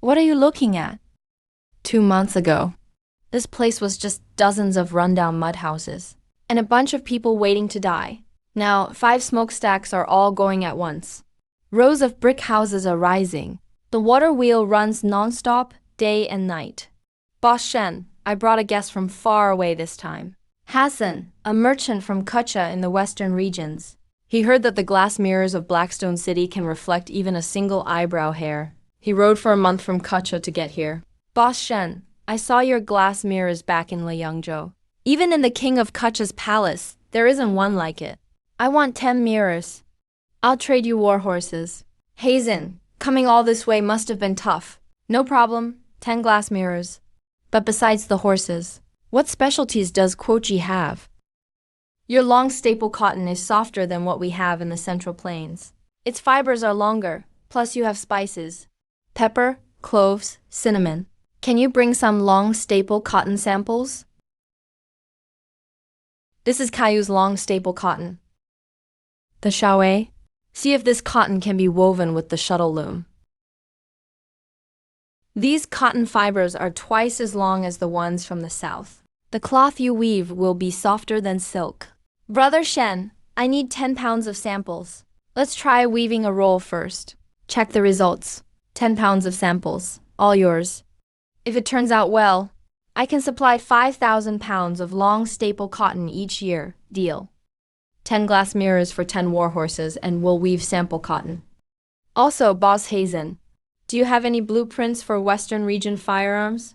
What are you looking at? 2 months ago, this place was just dozens of rundown mud houses and a bunch of people waiting to die. Now, 5 smokestacks are all going at once. Rows of brick houses are rising. The water wheel runs non-stop, day and night. Boss Shen, I brought a guest from far away this time. Hassan, a merchant from Kucha in the western regions. He heard that the glass mirrors of Blackstone City can reflect even a single eyebrow hair. He rode for a month from Kucha to get here. Boss Shen, I saw your glass mirrors back in Liangzhou. Even in the king of Kucha's palace, there isn't one like it. I want 10 mirrors. I'll trade you war horses. Hazen, coming all this way must have been tough. No problem, 10 glass mirrors. But besides the horses, what specialties does Quochi have? Your long staple cotton is softer than what we have in the Central Plains. Its fibers are longer, plus you have spices. Pepper, cloves, cinnamon. Can you bring some long staple cotton samples? This is Caillou's long staple cotton. The Shaowei? See if this cotton can be woven with the shuttle loom. These cotton fibers are twice as long as the ones from the south. The cloth you weave will be softer than silk. Brother Shen, I need 10 pounds of samples. Let's try weaving a roll first. Check the results. 10 pounds of samples, all yours. If it turns out well, I can supply 5,000 pounds of long staple cotton each year. Deal. 10 glass mirrors for 10 war horses and we'll weave sample cotton. Also, Boss Hazen, do you have any blueprints for Western region firearms?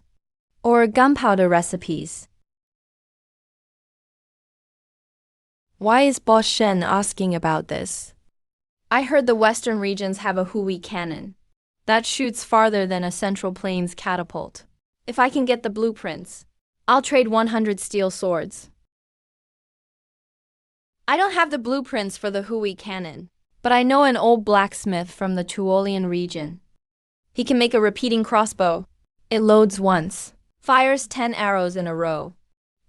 Or gunpowder recipes? Why is Boss Shen asking about this? I heard the Western regions have a Hui cannon. That shoots farther than a Central Plains catapult. If I can get the blueprints, I'll trade 100 steel swords. I don't have the blueprints for the Hui cannon, but I know an old blacksmith from the Tuolian region. He can make a repeating crossbow. It loads once, fires 10 arrows in a row.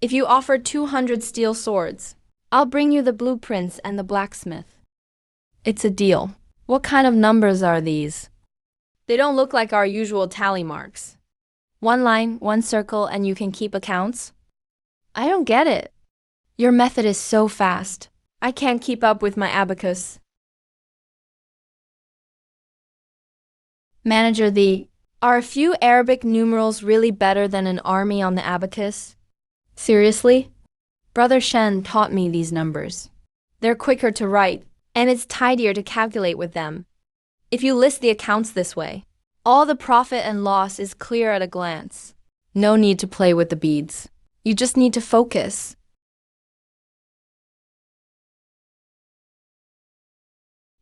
If you offer 200 steel swords, I'll bring you the blueprints and the blacksmith. It's a deal. What kind of numbers are these? They don't look like our usual tally marks. 1 line, 1 circle, and you can keep accounts? I don't get it. Your method is so fast. I can't keep up with my abacus. Manager, are a few Arabic numerals really better than an army on the abacus? Seriously? Brother Shen taught me these numbers. They're quicker to write, and it's tidier to calculate with them. If you list the accounts this way, all the profit and loss is clear at a glance. No need to play with the beads. You just need to focus.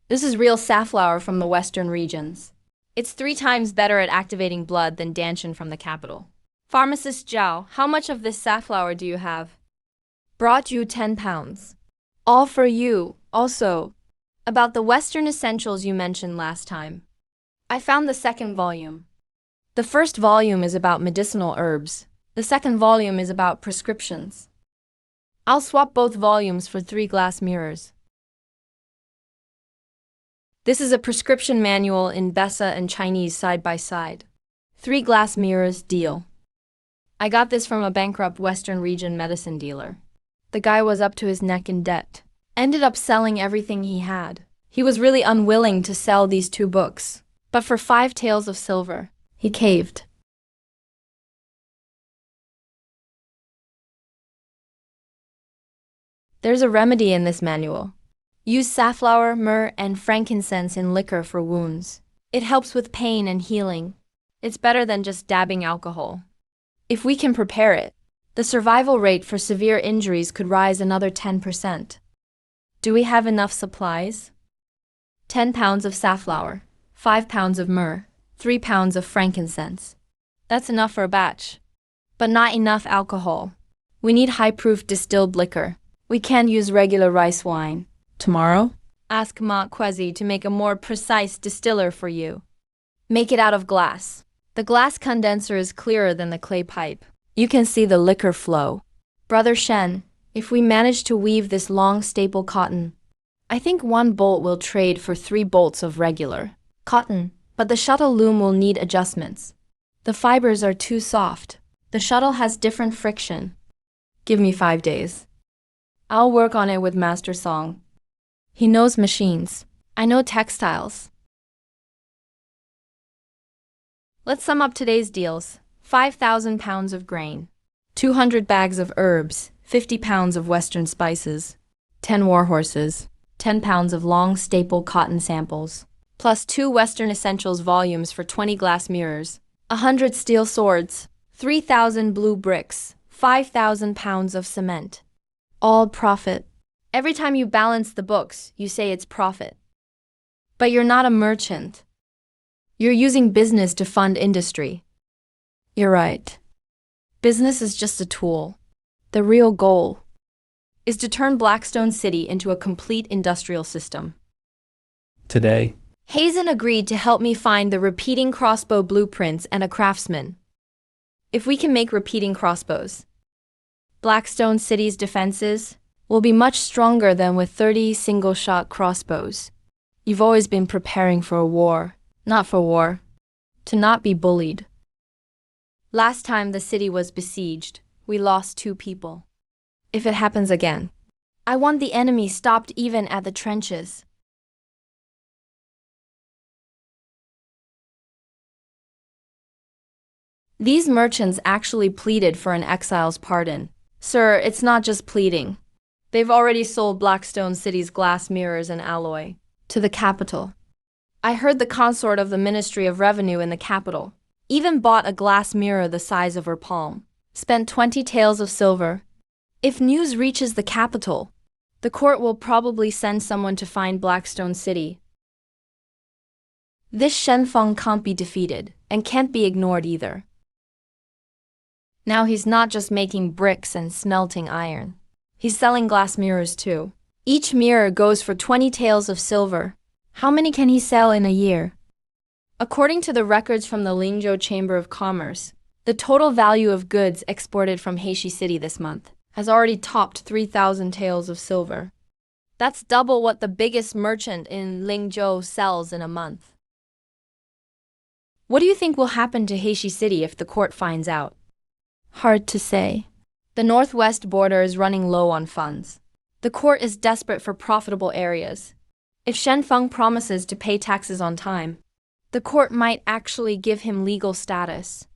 This is real safflower from the western regions. It's 3 times better at activating blood than Danshan from the capital. Pharmacist Zhao, how much of this safflower do you have? Brought you 10 pounds. All for you, also. About the Western essentials you mentioned last time. I found the 2nd volume. The first volume is about medicinal herbs. The second volume is about prescriptions. I'll swap both volumes for 3 glass mirrors. This is a prescription manual in Besa and Chinese side by side. 3 glass mirrors, deal. I got this from a bankrupt Western region medicine dealer. The guy was up to his neck in debt. Ended up selling everything he had. He was really unwilling to sell these 2 books, But for 5 taels of silver, he caved. There's a remedy in this manual. Use safflower, myrrh, and frankincense in liquor for wounds. It helps with pain and healing. It's better than just dabbing alcohol. If we can prepare it, the survival rate for severe injuries could rise another 10%. Do we have enough supplies? 10 pounds of safflower, 5 pounds of myrrh, 3 pounds of frankincense. That's enough for a batch. But not enough alcohol. We need high-proof distilled liquor. We can't use regular rice wine. Tomorrow? Ask Ma Kwezi to make a more precise distiller for you. Make it out of glass. The glass condenser is clearer than the clay pipe. You can see the liquor flow. Brother Shen, if we manage to weave this long staple cotton, I think 1 bolt will trade for 3 bolts of regular cotton, but the shuttle loom will need adjustments. The fibers are too soft. The shuttle has different friction. Give me 5 days. I'll work on it with Master Song. He knows machines. I know textiles. Let's sum up today's deals. 5,000 pounds of grain, 200 bags of herbs, 50 pounds of western spices, 10 war horses, 10 pounds of long staple cotton samples, plus 2 western essentials volumes for 20 glass mirrors, 100 steel swords, 3,000 blue bricks, 5,000 pounds of cement. All profit. Every time you balance the books, you say it's profit. But you're not a merchant. You're using business to fund industry. You're right. Business is just a tool. The real goal is to turn Blackstone City into a complete industrial system. Today, Hazen agreed to help me find the repeating crossbow blueprints and a craftsman. If we can make repeating crossbows, Blackstone City's defenses will be much stronger than with 30 single-shot crossbows. You've always been preparing for a war, not for war, to not be bullied. Last time the city was besieged, we lost 2 people. If it happens again, I want the enemy stopped even at the trenches. These merchants actually pleaded for an exile's pardon. Sir, it's not just pleading. They've already sold Blackstone City's glass mirrors and alloy to the capital. I heard the consort of the Ministry of Revenue in the capital even bought a glass mirror the size of her palm, spent 20 taels of silver. If news reaches the capital, the court will probably send someone to find Blackstone City. This Shenfeng can't be defeated, and can't be ignored either. Now he's not just making bricks and smelting iron. He's selling glass mirrors too. Each mirror goes for 20 taels of silver. How many can he sell in a year? According to the records from the Lingzhou Chamber of Commerce, the total value of goods exported from Heishi City this month has already topped 3,000 taels of silver. That's double what the biggest merchant in Lingzhou sells in a month. What do you think will happen to Heishi City if the court finds out? Hard to say. The northwest border is running low on funds. The court is desperate for profitable areas. If Shenfeng promises to pay taxes on time, the court might actually give him legal status.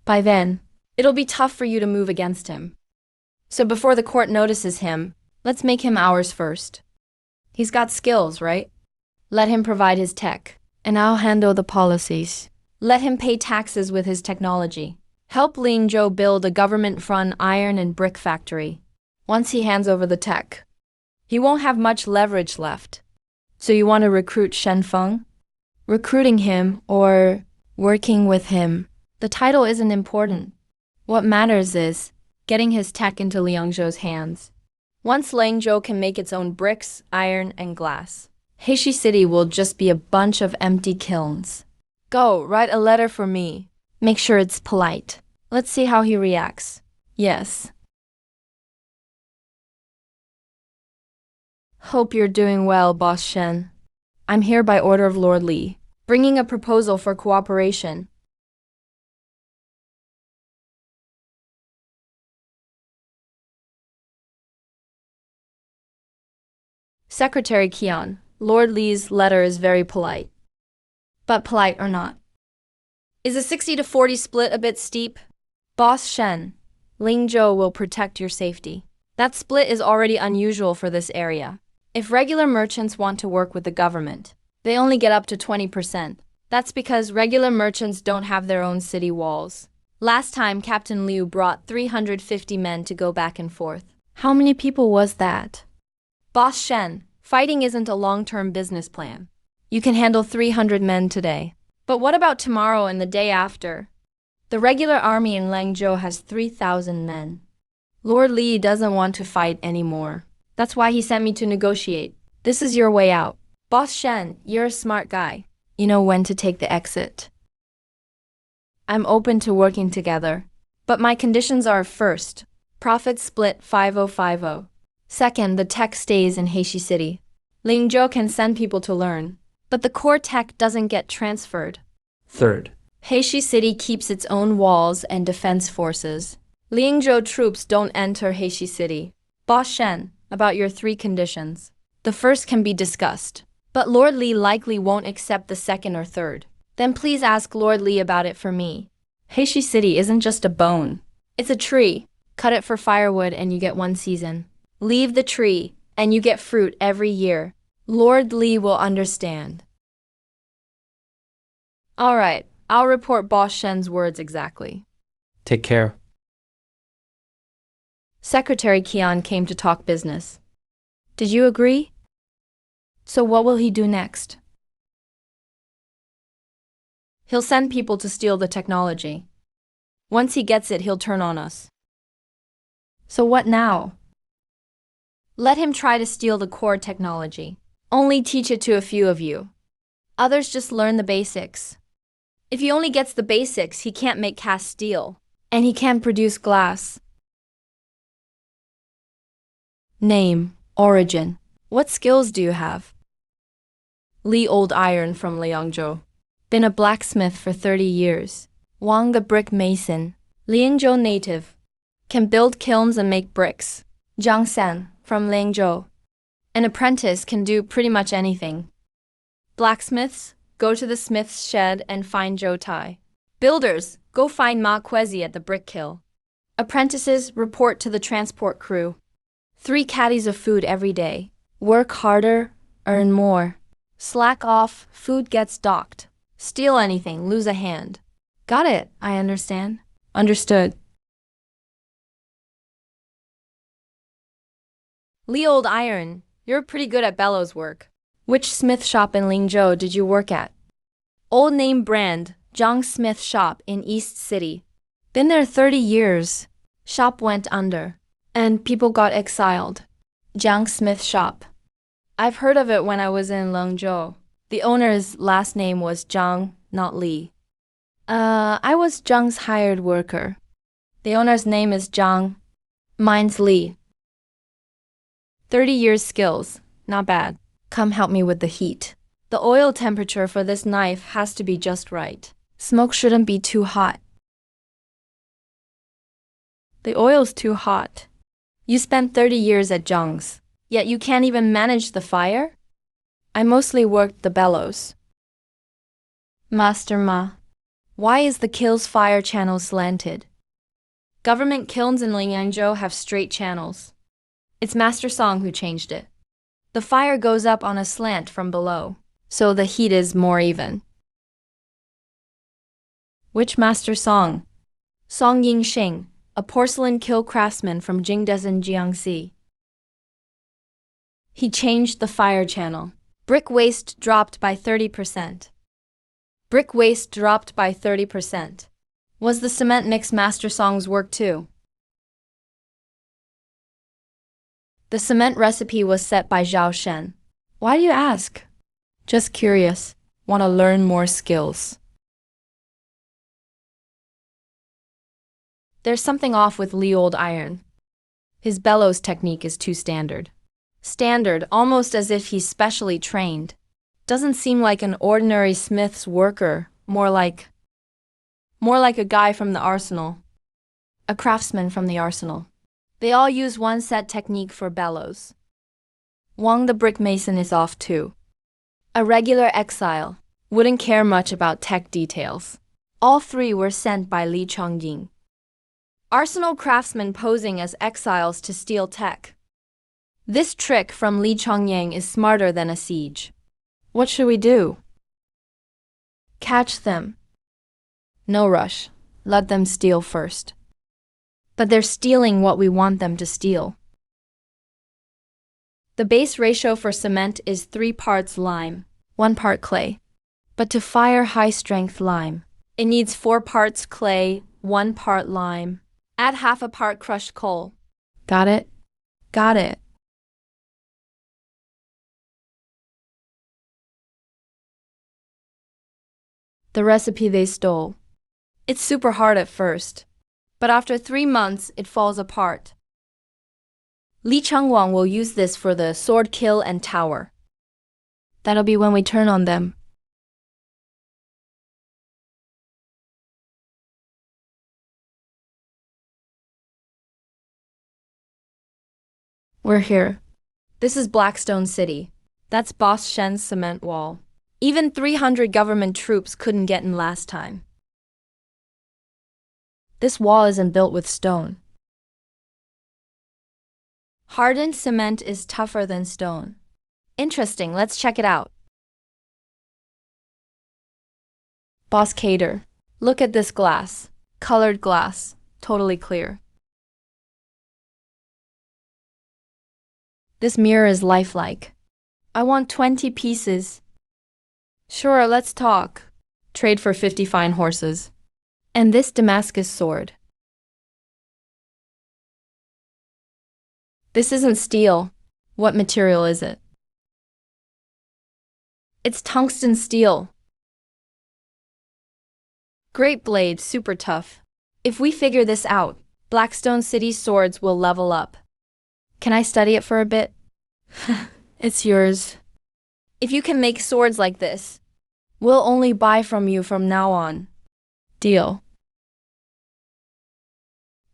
By then, it'll be tough for you to move against him. So before the court notices him, let's make him ours first. He's got skills, right? Let him provide his tech, and I'll handle the policies. Let him pay taxes with his technology. Help Lingzhou build a government-run iron and brick factory. Once he hands over the tech, he won't have much leverage left. So you want to recruit Shenfeng? Recruiting him or working with him, the title isn't important. What matters is getting his tech into Liangzhou's hands. Once Liangzhou can make its own bricks, iron, and glass, Heishi City will just be a bunch of empty kilns. Go, write a letter for me. Make sure it's polite. Let's see how he reacts. Yes. Hope you're doing well, Boss Shen. I'm here by order of Lord Li, bringing a proposal for cooperation. Secretary Qian, Lord Li's letter is very polite. but polite or not. Is a 60-40 split a bit steep? Boss Shen, Ling Zhou will protect your safety. That split is already unusual for this area. If regular merchants want to work with the government, they only get up to 20%. That's because regular merchants don't have their own city walls. Last time, Captain Liu brought 350 men to go back and forth. How many people was that? Boss Shen, fighting isn't a long-term business plan. You can handle 300 men today. But what about tomorrow and the day after? The regular army in Langzhou has 3,000 men. Lord Li doesn't want to fight anymore. That's why he sent me to negotiate. This is your way out. Boss Shen, you're a smart guy. You know when to take the exit. I'm open to working together. But my conditions are: first, profit split 50-50. Second, the tech stays in Heishi City. Lingzhou can send people to learn, but the core tech doesn't get transferred. Third, Heishi City keeps its own walls and defense forces. Lingzhou troops don't enter Heishi City. Boss Shen, about your 3 conditions. The first can be discussed, but Lord Li likely won't accept the second or third. Then please ask Lord Li about it for me. Heishi City isn't just a bone. It's a tree. Cut it for firewood and you get 1 season. Leave the tree and you get fruit every year. Lord Li will understand. All right, I'll report Boss Shen's words exactly. take care. Secretary Qian came to talk business. Did you agree? So what will he do next? He'll send people to steal the technology. Once he gets it, he'll turn on us. So what now? Let him try to steal the core technology. Only teach it to a few of you. Others just learn the basics. If he only gets the basics, he can't make cast steel. And he can't produce glass. Name, origin. What skills do you have? Li Old Iron from Liangzhou. Been a blacksmith for 30 years. Wang the brick mason. Liangzhou native. Can build kilns and make bricks. Zhang San from Liangzhou. An apprentice can do pretty much anything. Blacksmiths, go to the smith's shed and find Zhou Tai. Builders, go find Ma Quezi at the brick kiln. Apprentices, report to the transport crew. 3 caddies of food every day. Work harder, earn more. Slack off, food gets docked. Steal anything, lose a hand. Got it, I understand. Understood. Li Old Iron, you're pretty good at bellows work. Which smith shop in Lingzhou did you work at? Old name brand, Zhang Smith Shop in East City. Been there 30 years. Shop went under. And people got exiled. Zhang Smith Shop. I've heard of it when I was in Lengzhou. The owner's last name was Zhang, not Li. I was Zhang's hired worker. The owner's name is Zhang. Mine's Li. 30 years skills. Not bad. Come help me with the heat. The oil temperature for this knife has to be just right. Smoke shouldn't be too hot. The oil's too hot. You spent 30 years at Zhang's, yet you can't even manage the fire? I mostly worked the bellows. Master Ma, why is the kill's fire channel slanted? Government kilns in Liangzhou have straight channels. It's Master Song who changed it. The fire goes up on a slant from below, so the heat is more even. Which Master Song? Song Yingxing, a porcelain kiln craftsman from Jingdezhen, Jiangxi. He changed the fire channel. Brick waste dropped by 30%. Brick waste dropped by 30%. Was the cement mix Master Song's work too? The cement recipe was set by Zhao Shen. Why do you ask? Just curious. Want to learn more skills. There's something off with Li Old Iron. His bellows technique is too standard. Standard, almost as if he's specially trained. Doesn't seem like an ordinary smith's worker, more like a guy from the arsenal. A craftsman from the arsenal. They all use one set technique for bellows. Wang the brick mason is off too. A regular exile. wouldn't care much about tech details. All three were sent by Li Chongying. Arsenal craftsmen posing as exiles to steal tech. This trick from Li Chongying is smarter than a siege. What should we do? Catch them. No rush. Let them steal first. But they're stealing what we want them to steal. The base ratio for cement is 3 parts lime, 1 part clay. But to fire high-strength lime, it needs 4 parts clay, 1 part lime. Add half a part crushed coal. Got it? Got it. The recipe they stole. It's super hard at first, but after 3 months, it falls apart. Li Changwang will use this for the sword kill and tower. That'll be when we turn on them. We're here. This is Blackstone City. That's Boss Shen's cement wall. Even 300 government troops couldn't get in last time. This wall isn't built with stone. Hardened cement is tougher than stone. Interesting, let's check it out. Boss Cater, look at this glass. Colored glass, totally clear. This mirror is lifelike. I want 20 pieces. Sure, let's talk. Trade for 50 fine horses. And this Damascus sword. This isn't steel. What material is it? It's tungsten steel. Great blade, super tough. If we figure this out, Blackstone City swords will level up. Can I study it for a bit? It's yours. If you can make swords like this, we'll only buy from you from now on. Deal.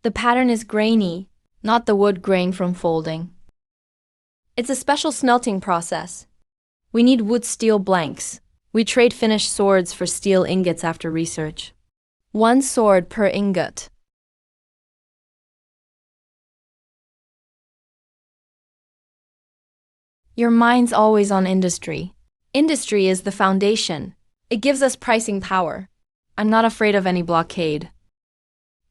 The pattern is grainy, not the wood grain from folding. It's a special smelting process. We need wood steel blanks. We trade finished swords for steel ingots after research. 1 sword per ingot. Your mind's always on industry. Industry is the foundation. It gives us pricing power. I'm not afraid of any blockade.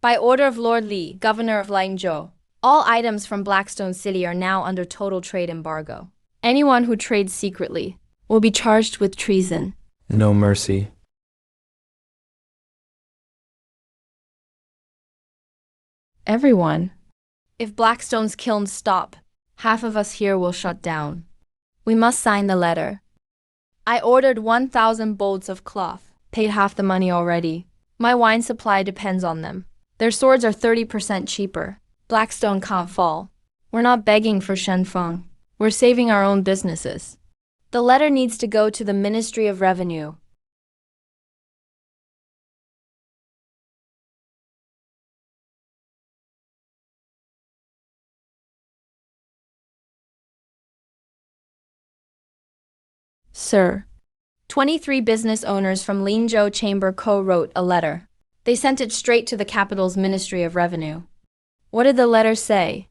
By order of Lord Li, Governor of Lanzhou, all items from Blackstone City are now under total trade embargo. Anyone who trades secretly will be charged with treason. No mercy. Everyone. If Blackstone's kilns stop, half of us here will shut down. We must sign the letter. I ordered 1,000 bolts of cloth, paid half the money already. My wine supply depends on them. Their swords are 30% cheaper. Blackstone can't fall. We're not begging for Shenfeng. We're saving our own businesses. The letter needs to go to the Ministry of Revenue. Sir, 23 business owners from Linzhou Chamber co-wrote a letter. They sent it straight to the capital's Ministry of Revenue. What did the letter say?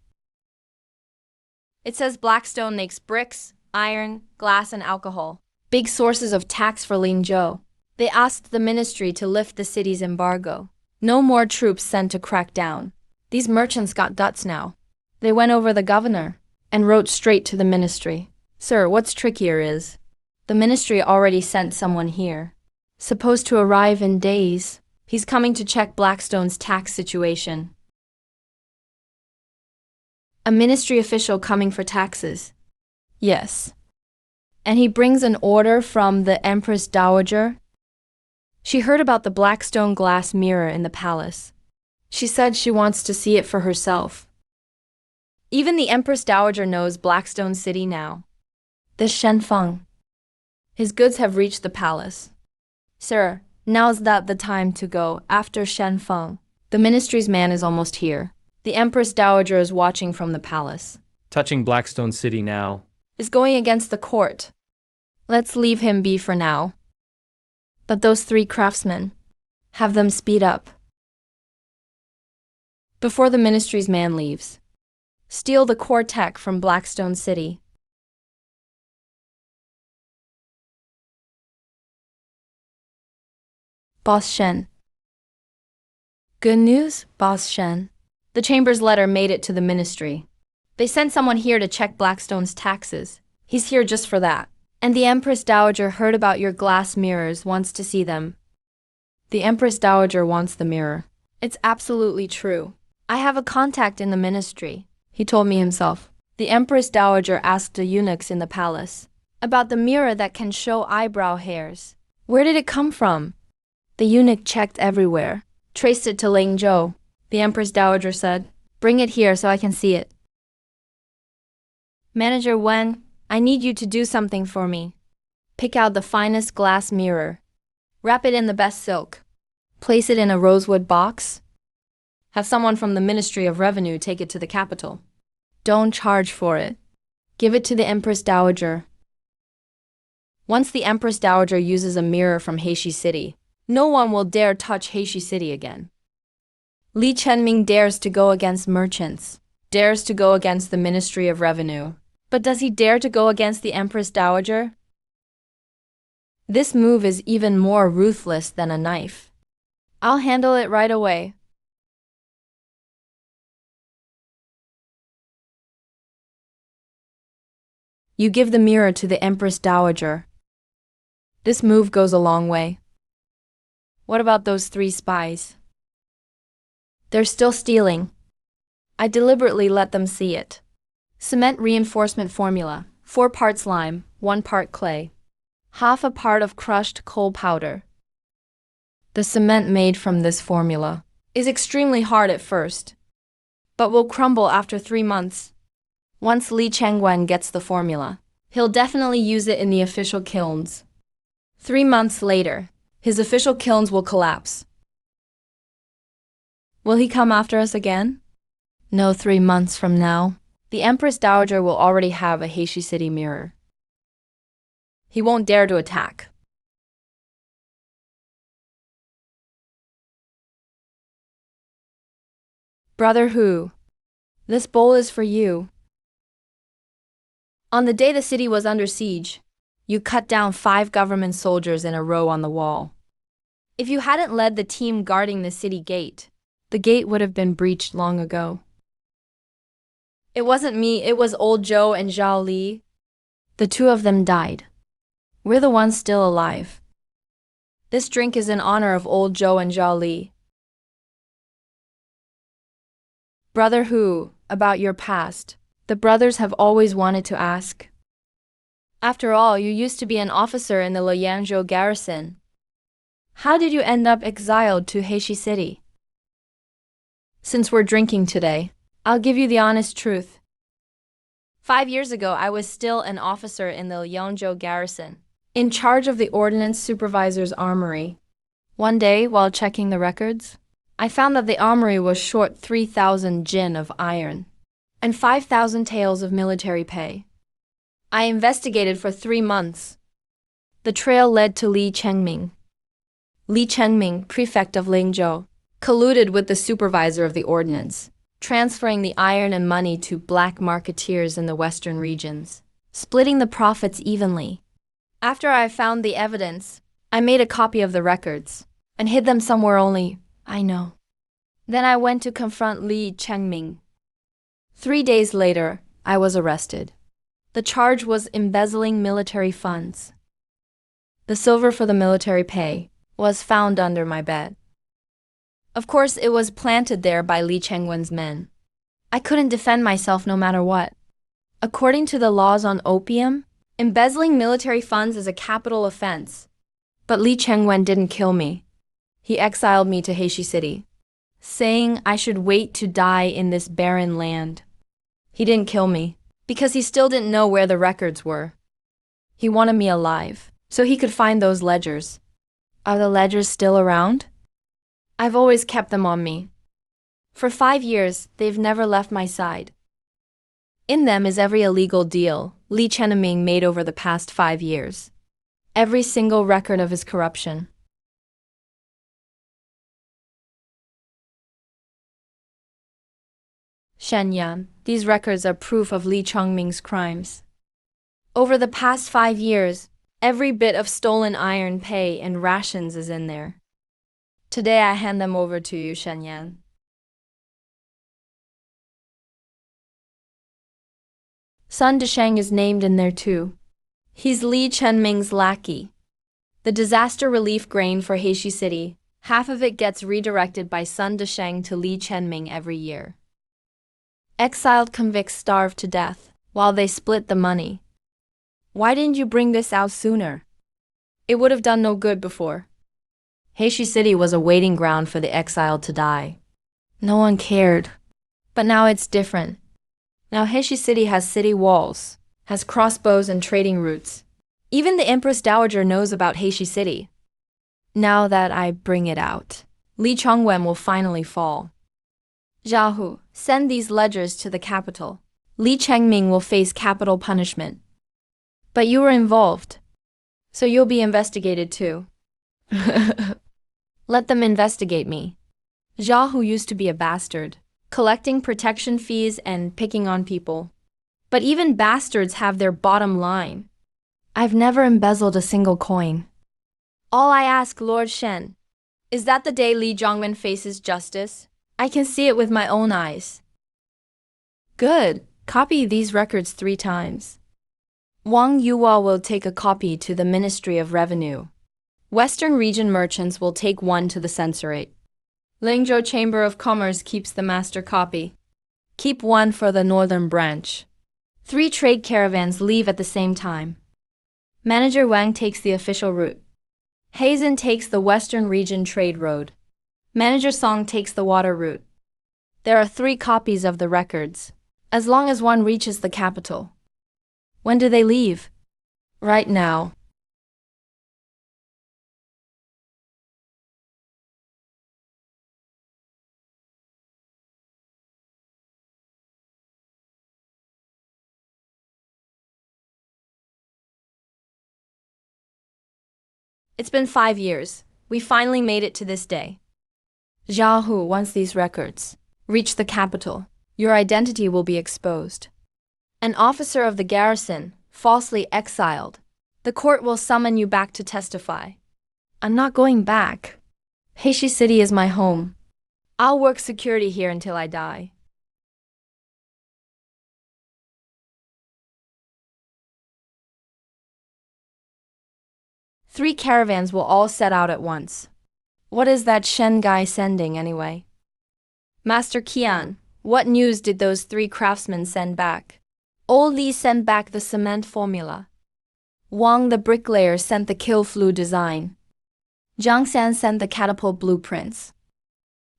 It says Blackstone makes bricks, iron, glass, and alcohol, big sources of tax for Linzhou. They asked the ministry to lift the city's embargo. No more troops sent to crack down. These merchants got guts now. They went over the governor and wrote straight to the ministry. Sir, what's trickier is, the ministry already sent someone here. Supposed to arrive in days. He's coming to check Blackstone's tax situation. A ministry official coming for taxes. Yes. And he brings an order from the Empress Dowager. She heard about the Blackstone glass mirror in the palace. She said she wants to see it for herself. Even the Empress Dowager knows Blackstone City now. This Shenfeng. His goods have reached the palace. Sir, now's not the time to go after Shenfeng. The ministry's man is almost here. The Empress Dowager is watching from the palace. Touching Blackstone City now. Is going against the court. Let's leave him be for now. But those 3 craftsmen, have them speed up. Before the ministry's man leaves, steal the core tech from Blackstone City. Boss Shen. Good news, Boss Shen. The Chamber's letter made it to the ministry. They sent someone here to check Blackstone's taxes. He's here just for that. And the Empress Dowager heard about your glass mirrors, wants to see them. The Empress Dowager wants the mirror. It's absolutely true. I have a contact in the ministry, he told me himself. The Empress Dowager asked the eunuchs in the palace about the mirror that can show eyebrow hairs. Where did it come from? The eunuch checked everywhere, traced it to Lingzhou. The Empress Dowager said, "Bring it here so I can see it." Manager Wen, I need you to do something for me. Pick out the finest glass mirror. Wrap it in the best silk. Place it in a rosewood box. Have someone from the Ministry of Revenue take it to the capital. Don't charge for it. Give it to the Empress Dowager. Once the Empress Dowager uses a mirror from Heishi City, no one will dare touch Heishi City again. Li Chenming dares to go against merchants, dares to go against the Ministry of Revenue. But does he dare to go against the Empress Dowager? This move is even more ruthless than a knife. I'll handle it right away. You give the mirror to the Empress Dowager. This move goes a long way. What about those 3 spies? They're still stealing. I deliberately let them see it. Cement reinforcement formula, 4 parts lime, 1 part clay. Half a part of crushed coal powder. The cement made from this formula is extremely hard at first, but will crumble after 3 months. Once Li Chengwen gets the formula, he'll definitely use it in the official kilns. 3 months later, his official kilns will collapse. Will he come after us again? No, 3 months from now, the Empress Dowager will already have a Heishi City mirror. He won't dare to attack. Brother Hu, this bowl is for you. On the day the city was under siege, you cut down 5 government soldiers in a row on the wall. If you hadn't led the team guarding the city gate, the gate would have been breached long ago. It wasn't me, it was old Zhou and Zhao Li. The 2 of them died. We're the ones still alive. This drink is in honor of old Zhou and Zhao Li. Brother Hu, about your past, the brothers have always wanted to ask. After all, you used to be an officer in the Liangzhou garrison. How did you end up exiled to Heishi City? Since we're drinking today, I'll give you the honest truth. 5 years ago, I was still an officer in the Liangzhou garrison, in charge of the ordnance supervisor's armory. One day, while checking the records, I found that the armory was short 3,000 jin of iron and 5,000 taels of military pay. I investigated for 3 months. The trail led to Li Chengming. Li Chengming, prefect of Lingzhou, colluded with the supervisor of the ordnance, transferring the iron and money to black marketeers in the western regions, splitting the profits evenly. After I found the evidence, I made a copy of the records and hid them somewhere only I know. Then I went to confront Li Chengming. 3 days later, I was arrested. The charge was embezzling military funds. The silver for the military pay was found under my bed. Of course, it was planted there by Li Chengwen's men. I couldn't defend myself no matter what. According to the laws on opium, embezzling military funds is a capital offense. But Li Chengwen didn't kill me. He exiled me to Heishi City, saying I should wait to die in this barren land. He didn't kill me, because he still didn't know where the records were. He wanted me alive, so he could find those ledgers. Are the ledgers still around? I've always kept them on me. For 5 years, they've never left my side. In them is every illegal deal Li Chenming made over the past 5 years. Every single record of his corruption, Shen Yan, these records are proof of Li Chongming's crimes. Over the past 5 years, every bit of stolen iron pay and rations is in there. Today I hand them over to you, Shen Yan. Sun Desheng is named in there too. He's Li Chongming's lackey. The disaster relief grain for Heishi City, half of it gets redirected by Sun Desheng to Li Chongming every year. Exiled convicts starve to death, while they split the money. Why didn't you bring this out sooner? It would have done no good before. Heishi City was a waiting ground for the exiled to die. No one cared. But now it's different. Now Heishi City has city walls, has crossbows and trading routes. Even the Empress Dowager knows about Heishi City. Now that I bring it out, Li Chongwen will finally fall. Zhahu, send these ledgers to the capital. Li Chongming will face capital punishment. But you were involved, so you'll be investigated too. Let them investigate me. Zhahu used to be a bastard, collecting protection fees and picking on people. But even bastards have their bottom line. I've never embezzled a single coin. All I ask, Lord Shen, is that the day Li Zhongwen faces justice, I can see it with my own eyes. Good. Copy these records 3 times. Wang Yuhua will take a copy to the Ministry of Revenue. Western region merchants will take one to the censorate. Lingzhou Chamber of Commerce keeps the master copy. Keep one for the northern branch. 3 trade caravans leave at the same time. Manager Wang takes the official route. Hazen takes the western region trade road. Manager Song takes the water route. There are 3 copies of the records, as long as one reaches the capital. When do they leave? Right now. It's been 5 years. We finally made it to this day. Zhahu, once these records reach the capital, your identity will be exposed. An officer of the garrison, falsely exiled. The court will summon you back to testify. I'm not going back. Heishi City is my home. I'll work security here until I die. Three caravans will all set out at once. What is that Shen guy sending anyway? Master Qian, what news did those 3 craftsmen send back? Old Li sent back the cement formula. Wang the bricklayer sent the kill flue design. Zhang San sent the catapult blueprints.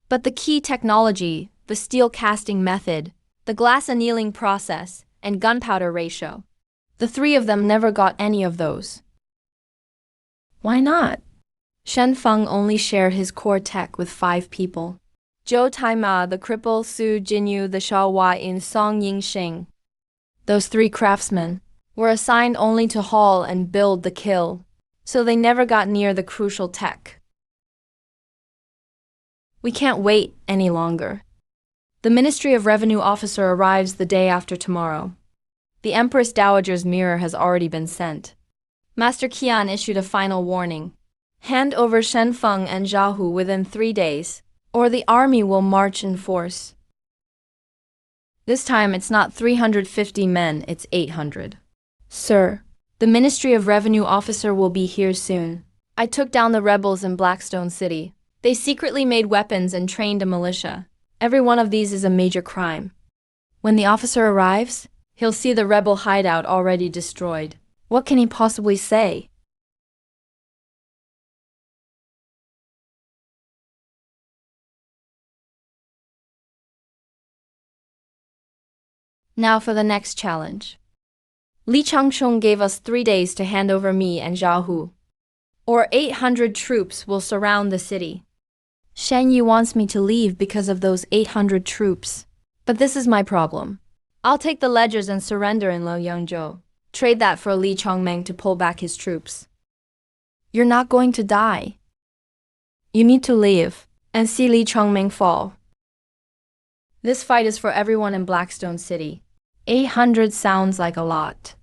But the key technology, the steel casting method, the glass annealing process, and gunpowder ratio, the 3 of them never got any of those. Why not? Shen Feng only shared his core tech with 5 people. Zhou Taima, the cripple, Su Jinyu, the Shaohua in Song Yingxing. Those 3 craftsmen were assigned only to haul and build the kill, so they never got near the crucial tech. We can't wait any longer. The Ministry of Revenue officer arrives the day after tomorrow. The Empress Dowager's mirror has already been sent. Master Qian issued a final warning. Hand over Shen Feng and Zhahu within 3 days, or the army will march in force. This time it's not 350 men, it's 800. Sir, the Ministry of Revenue officer will be here soon. I took down the rebels in Blackstone City. They secretly made weapons and trained a militia. Every one of these is a major crime. When the officer arrives, he'll see the rebel hideout already destroyed. What can he possibly say? Now for the next challenge. Li Changsheng gave us 3 days to hand over me and Zhahu, or 800 troops will surround the city. Shen Yi wants me to leave because of those 800 troops. But this is my problem. I'll take the ledgers and surrender in Luoyangzhou. Trade that for Li Chongmeng to pull back his troops. You're not going to die. You need to leave and see Li Chongmeng fall. This fight is for everyone in Blackstone City. 800 sounds like a lot.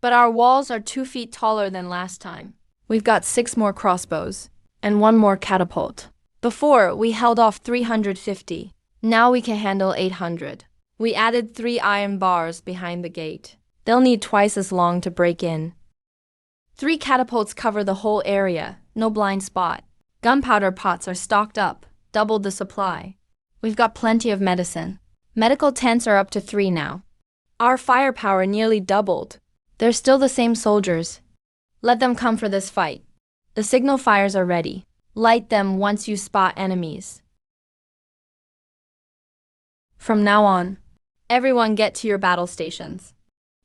But our walls are 2 feet taller than last time. We've got 6 more crossbows and 1 more catapult. Before, we held off 350. Now we can handle 800. We added 3 iron bars behind the gate. They'll need twice as long to break in. 3 catapults cover the whole area, no blind spot. Gunpowder pots are stocked up, doubled the supply. We've got plenty of medicine. Medical tents are up to 3 now. Our firepower nearly doubled. They're still the same soldiers. Let them come for this fight. The signal fires are ready. Light them once you spot enemies. From now on, everyone get to your battle stations.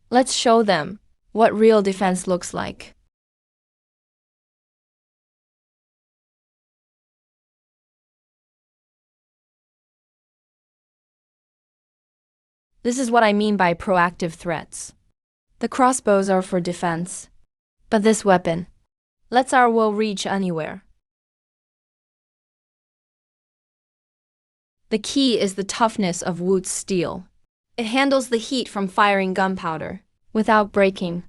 Let's show them what real defense looks like. This is what I mean by proactive threats. The crossbows are for defense, but this weapon lets our will reach anywhere. The key is the toughness of Woot's steel. It handles the heat from firing gunpowder without breaking.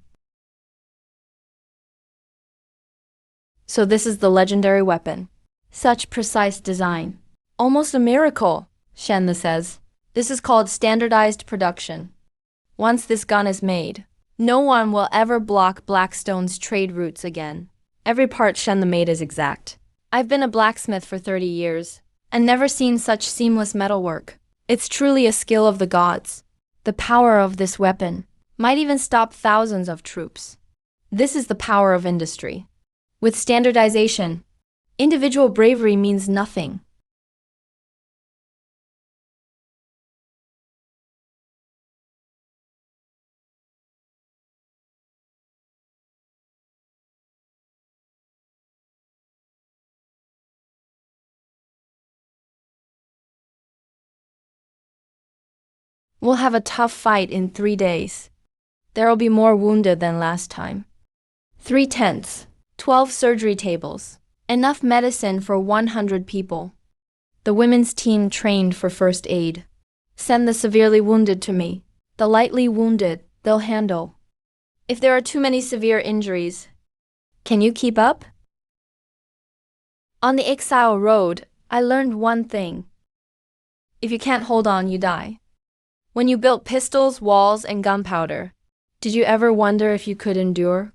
So this is the legendary weapon. Such precise design. Almost a miracle, Shenle says. This is called standardized production. Once this gun is made, no one will ever block Blackstone's trade routes again. Every part Shenle made is exact. I've been a blacksmith for 30 years and never seen such seamless metalwork. It's truly a skill of the gods. The power of this weapon might even stop thousands of troops. This is the power of industry. With standardization, individual bravery means nothing. We'll have a tough fight in 3 days. There'll be more wounded than last time. 3 tents, 12 surgery tables, enough medicine for 100 people. The women's team trained for first aid. Send the severely wounded to me. The lightly wounded, they'll handle. If there are too many severe injuries, can you keep up? On the Exile Road, I learned one thing. If you can't hold on, you die. When you built pistols, walls, and gunpowder, did you ever wonder if you could endure?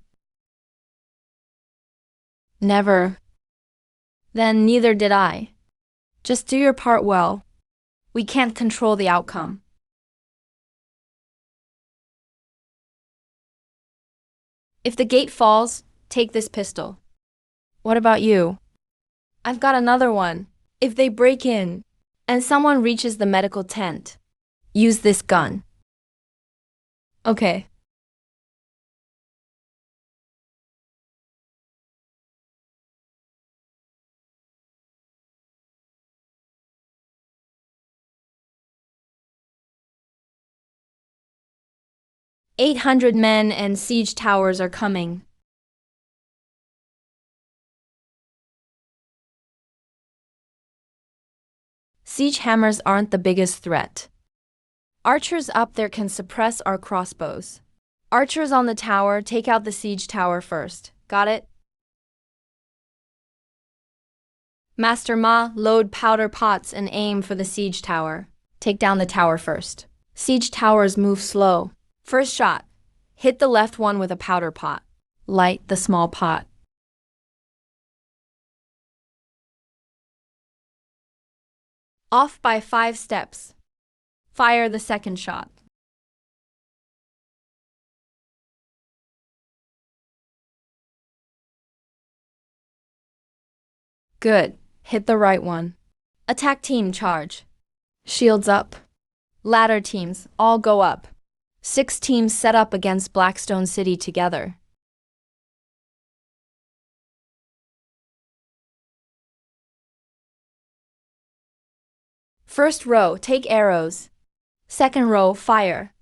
Never. Then neither did I. Just do your part well. We can't control the outcome. If the gate falls, take this pistol. What about you? I've got another one. If they break in and someone reaches the medical tent, use this gun. Okay. "800 men and siege towers are coming." Siege hammers aren't the biggest threat. Archers up there can suppress our crossbows. Archers on the tower, take out the siege tower first. Got it? Master Ma, load powder pots and aim for the siege tower. Take down the tower first. Siege towers move slow. First shot. Hit the left one with a powder pot. Light the small pot. Off by 5 steps. Fire the second shot. Good. Hit the right one. Attack team charge. Shields up. Ladder teams, all go up. 6 teams set up against Blackstone City together. First row, take arrows. Second row, fire.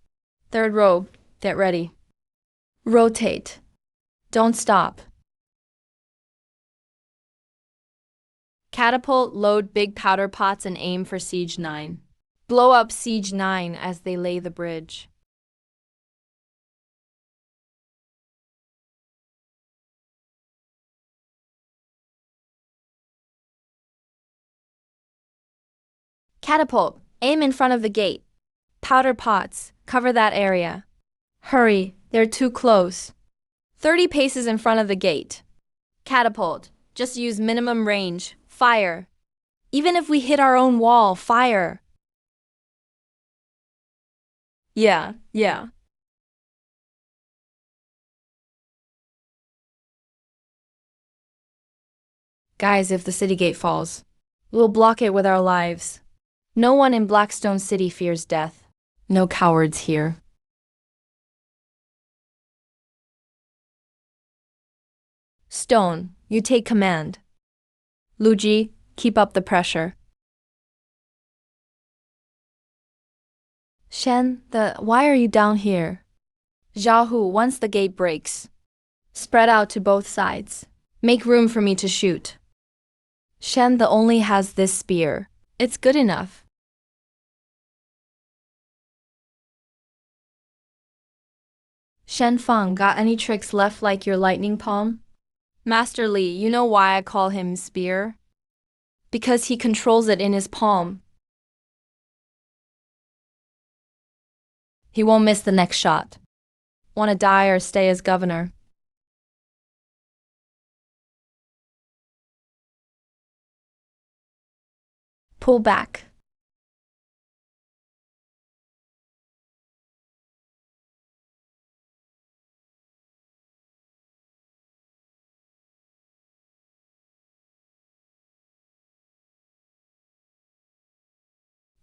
Third row, get ready. Rotate. Don't stop. Catapult, load big powder pots and aim for Siege 9. Blow up Siege 9 as they lay the bridge. Catapult, aim in front of the gate. Powder pots, cover that area. Hurry, they're too close. 30 paces in front of the gate. Catapult, just use minimum range. Fire. Even if we hit our own wall, fire. Yeah. Guys, if the city gate falls, we'll block it with our lives. No one in Blackstone City fears death. No cowards here. Stone, you take command. Luji, keep up the pressure. Shen, why are you down here? Xiaohu, once the gate breaks, spread out to both sides. Make room for me to shoot. Shen, the only has this spear. It's good enough. Shen Feng, got any tricks left like your lightning palm? Master Li, you know why I call him spear? Because he controls it in his palm. He won't miss the next shot. Want to die or stay as governor? Pull back.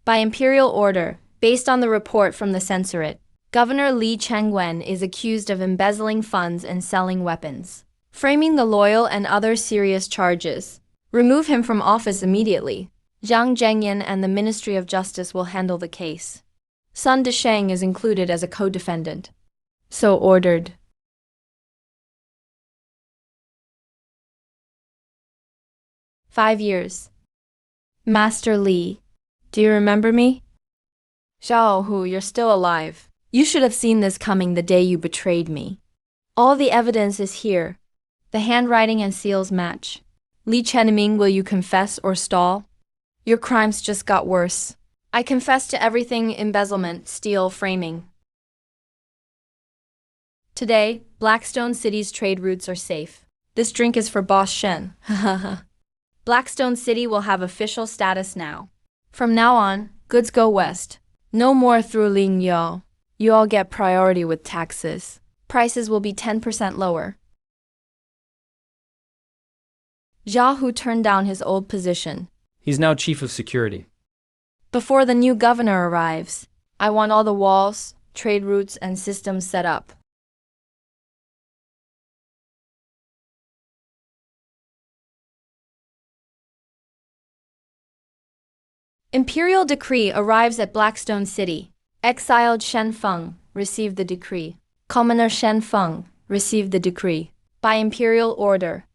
By imperial order, based on the report from the censorate, Governor Li Chengwen is accused of embezzling funds and selling weapons, framing the loyal and other serious charges. Remove him from office immediately. Zhang Zhengyan and the Ministry of Justice will handle the case. Sun Desheng is included as a co-defendant. So ordered. "5 years. Master Li, do you remember me? Xiao Hu, you're still alive. You should have seen this coming the day you betrayed me. All the evidence is here. The handwriting and seals match. Li Chenming, will you confess or stall? Your crimes just got worse. I confess to everything: embezzlement, steal, framing. Today, Blackstone City's trade routes are safe. This drink is for Boss Shen. Blackstone City will have official status now. From now on, goods go west. No more through Ling Yao. You all get priority with taxes. Prices will be 10% lower. Zhao Hu turned down his old position. He's now chief of security. Before the new governor arrives, I want all the walls, trade routes, and systems set up. Imperial decree arrives at Blackstone City. Exiled Shen Feng received the decree. Commoner Shen Feng received the decree. By imperial order,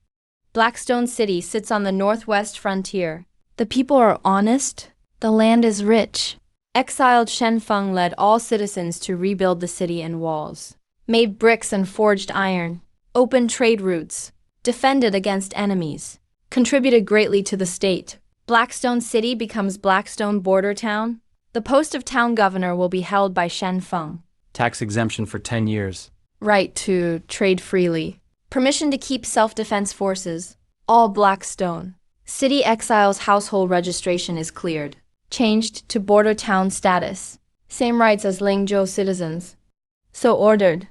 Blackstone City sits on the northwest frontier. The people are honest. The land is rich. Exiled Shen Feng led all citizens to rebuild the city and walls, made bricks and forged iron, opened trade routes, defended against enemies, contributed greatly to the state. Blackstone City becomes Blackstone Border Town. The post of town governor will be held by Shen Feng. Tax exemption for 10 years. Right to trade freely. Permission to keep self-defense forces. All Blackstone. City exiles' household registration is cleared. Changed to border town status. Same rights as Lingzhou citizens. So ordered.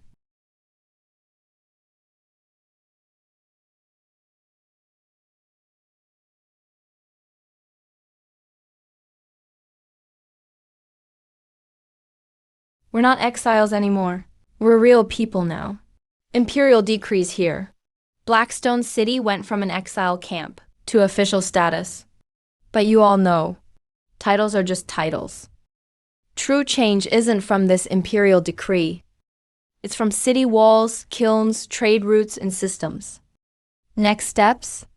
We're not exiles anymore. We're real people now. Imperial decrees here. Blackstone City went from an exile camp to official status. But you all know, titles are just titles. True change isn't from this imperial decree. It's from city walls, kilns, trade routes, and systems. Next steps?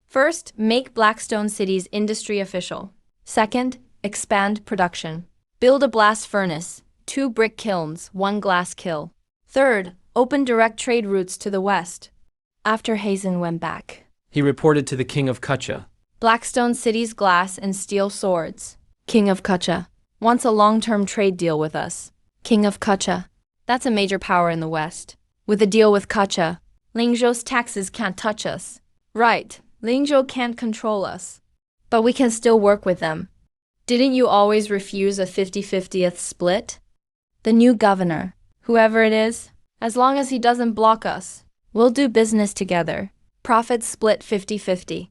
First, make Blackstone City's industry official. Second, expand production. Build a blast furnace, 2 brick kilns, 1 glass kiln. Third, open direct trade routes to the west. After Hazen went back, He reported to the king of Kutcha. Blackstone City's glass and steel swords. King of Kutcha wants a long-term trade deal with us. King of Kutcha, that's a major power in the west. With a deal with Kutcha, Lingzhou's taxes can't touch us. Right, Lingzhou can't control us. But we can still work with them. Didn't you always refuse a 50-50th split? The new governor, whoever it is, as long as he doesn't block us, we'll do business together. Profits split 50-50.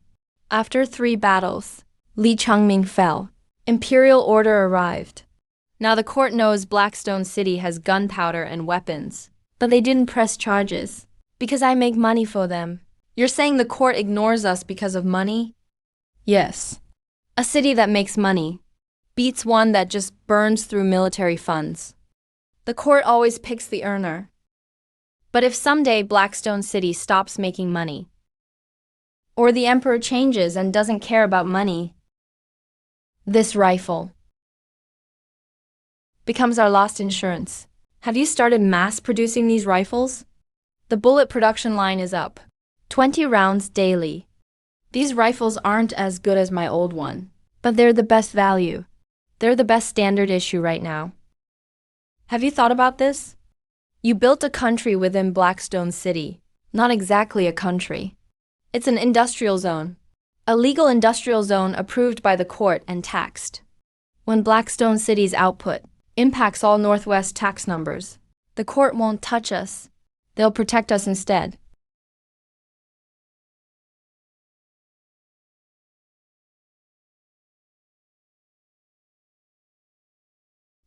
After 3 battles, Li Changming fell. Imperial order arrived. Now the court knows Blackstone City has gunpowder and weapons, but they didn't press charges. Because I make money for them. You're saying the court ignores us because of money? Yes. A city that makes money beats one that just burns through military funds. The court always picks the earner. But if someday Blackstone City stops making money, or the emperor changes and doesn't care about money, this rifle becomes our lost insurance. Have you started mass producing these rifles? The bullet production line is up. 20 rounds daily. These rifles aren't as good as my old one, but they're the best value. They're the best standard issue right now. Have you thought about this? You built a country within Blackstone City. Not exactly a country. It's an industrial zone. A legal industrial zone approved by the court and taxed. When Blackstone City's output impacts all Northwest tax numbers, the court won't touch us. They'll protect us instead.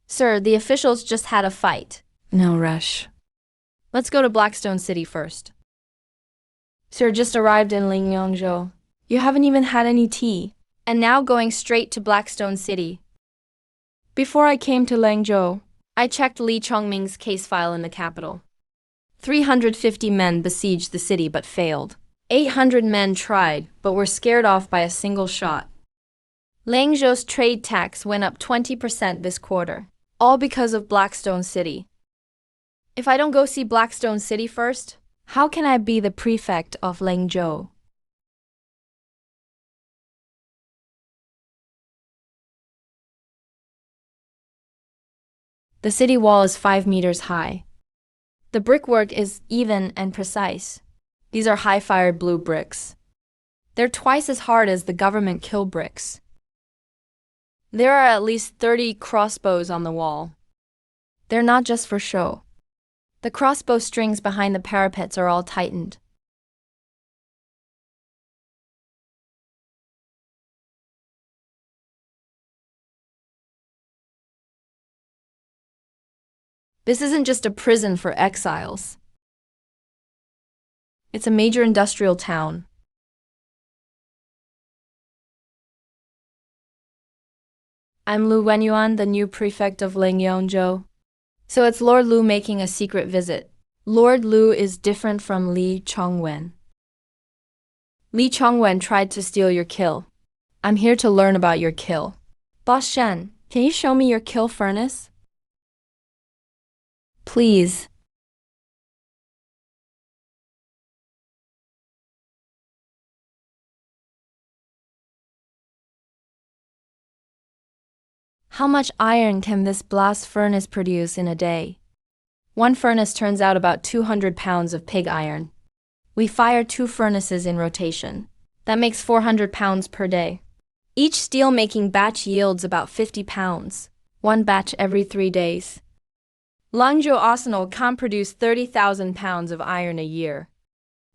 Sir, the officials just had a fight. No rush. Let's go to Blackstone City first. Sir, just arrived in Lingyangzhou. You haven't even had any tea. And now going straight to Blackstone City. Before I came to Langzhou, I checked Li Chongming's case file in the capital. 350 men besieged the city but failed. 800 men tried but were scared off by a single shot. Langzhou's trade tax went up 20% this quarter, all because of Blackstone City. If I don't go see Blackstone City first, how can I be the prefect of Langzhou? The city wall is 5 meters high. The brickwork is even and precise. These are high-fired blue bricks. They're twice as hard as the government kill bricks. There are at least 30 crossbows on the wall. They're not just for show. The crossbow strings behind the parapets are all tightened. This isn't just a prison for exiles. It's a major industrial town. I'm Lu Wenyuan, the new prefect of Lingyangzhou. So it's Lord Lu making a secret visit. Lord Lu is different from Li Chongwen. Li Chongwen tried to steal your kill. I'm here to learn about your kill. Boss Shen, can you show me your kill furnace? Please. How much iron can this blast furnace produce in a day? One furnace turns out about 200 pounds of pig iron. We fire 2 furnaces in rotation. That makes 400 pounds per day. Each steel-making batch yields about 50 pounds. 1 batch every 3 days. Langzhou Arsenal can't produce 30,000 pounds of iron a year.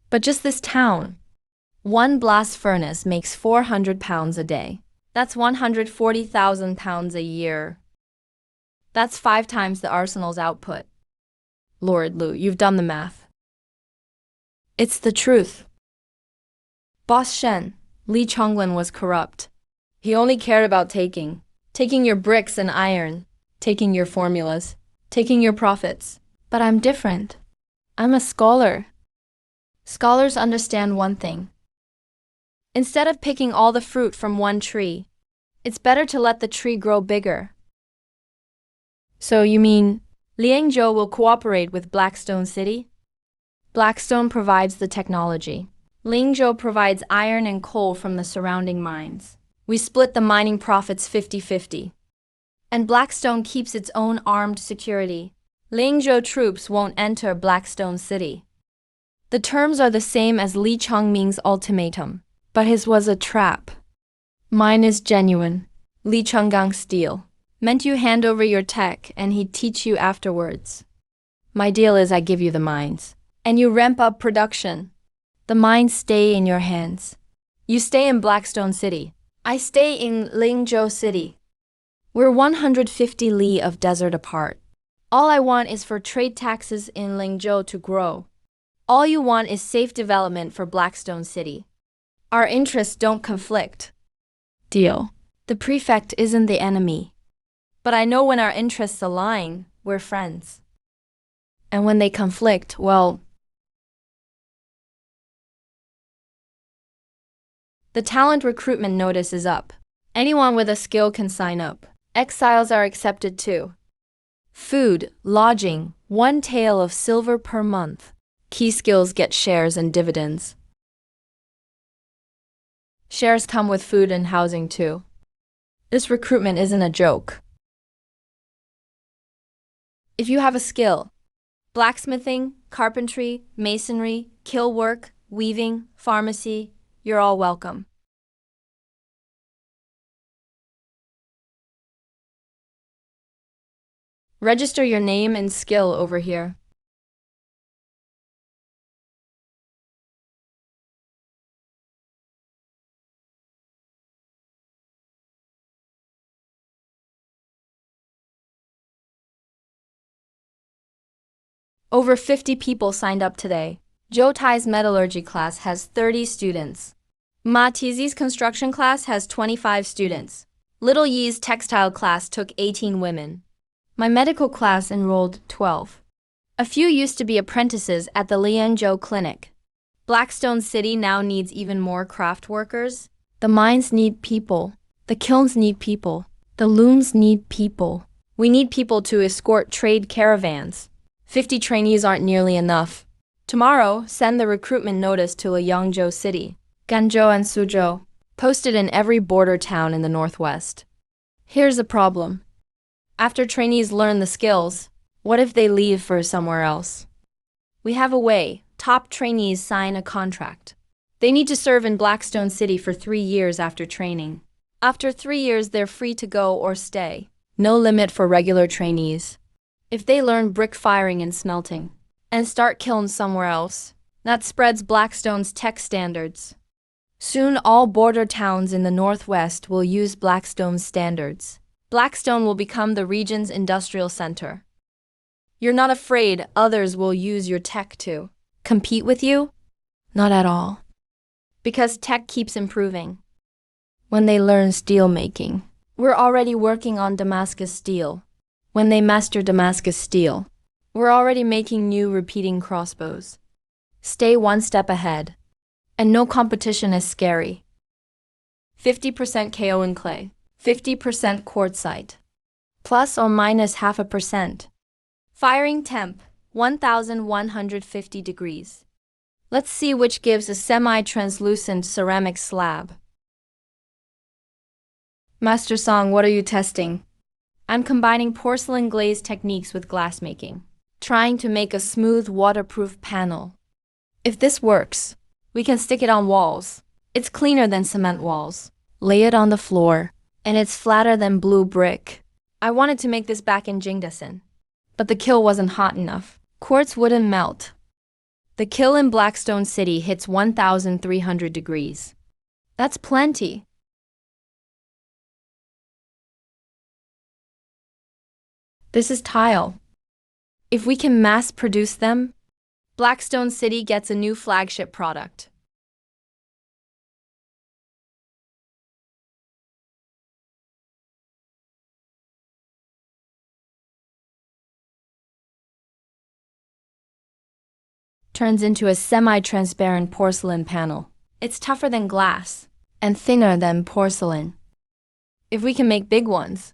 But just this town. 1 blast furnace makes 400 pounds a day. That's 140,000 pounds a year. That's 5 times the arsenal's output. Lord Lu, you've done the math. It's the truth. Boss Shen, Li Chongwen was corrupt. He only cared about taking your bricks and iron, taking your formulas, taking your profits. But I'm different. I'm a scholar. Scholars understand one thing. Instead of picking all the fruit from one tree, it's better to let the tree grow bigger. So you mean Liangzhou will cooperate with Blackstone City? Blackstone provides the technology. Liangzhou provides iron and coal from the surrounding mines. We split the mining profits 50-50. And Blackstone keeps its own armed security. Liangzhou troops won't enter Blackstone City. The terms are the same as Li Changming's ultimatum, but his was a trap. Mine is genuine. Li Changgang steel. Meant you hand over your tech and he'd teach you afterwards. My deal is I give you the mines, and you ramp up production. The mines stay in your hands. You stay in Blackstone City. I stay in Liangzhou City. We're 150 li of desert apart. All I want is for trade taxes in Liangzhou to grow. All you want is safe development for Blackstone City. Our interests don't conflict. Deal. The prefect isn't the enemy. But I know when our interests align, we're friends. And when they conflict, well, the talent recruitment notice is up. Anyone with a skill can sign up. Exiles are accepted too. Food, lodging, 1 tael of silver per month. Key skills get shares and dividends. Shares come with food and housing too. This recruitment isn't a joke. If you have a skill, blacksmithing, carpentry, masonry, kill work, weaving, pharmacy, you're all welcome. Register your name and skill over here. Over 50 people signed up today. Zhou Tai's metallurgy class has 30 students. Ma Tizi's construction class has 25 students. Little Yi's textile class took 18 women. My medical class enrolled 12. A few used to be apprentices at the Liangzhou clinic. Blackstone City now needs even more craft workers. The mines need people. The kilns need people. The looms need people. We need people to escort trade caravans. 50 trainees aren't nearly enough. Tomorrow, send the recruitment notice to Liangzhou City, Ganzhou and Suzhou, posted in every border town in the northwest. Here's the problem. After trainees learn the skills, what if they leave for somewhere else? We have a way. Top trainees sign a contract. They need to serve in Blackstone City for 3 years after training. After 3 years, they're free to go or stay. No limit for regular trainees. If they learn brick firing and smelting, and start kilns somewhere else, that spreads Blackstone's tech standards. Soon all border towns in the northwest will use Blackstone's standards. Blackstone will become the region's industrial center. You're not afraid others will use your tech to compete with you? Not at all. Because tech keeps improving. When they learn steel making, we're already working on Damascus steel. When they master Damascus steel, we're already making new repeating crossbows. Stay 1 step ahead. And no competition is scary. 50% KO in clay, 50% quartzite, plus or minus 0.5%. Firing temp, 1150 degrees. Let's see which gives a semi-translucent ceramic slab. Master Song, what are you testing? I'm combining porcelain glaze techniques with glassmaking, trying to make a smooth, waterproof panel. If this works, we can stick it on walls. It's cleaner than cement walls. Lay it on the floor, and it's flatter than blue brick. I wanted to make this back in Jingdasen, but the kiln wasn't hot enough. Quartz wouldn't melt. The kiln in Blackstone City hits 1,300 degrees. That's plenty. This is tile. If we can mass produce them, Blackstone City gets a new flagship product. Turns into a semi-transparent porcelain panel. It's tougher than glass and thinner than porcelain. If we can make big ones,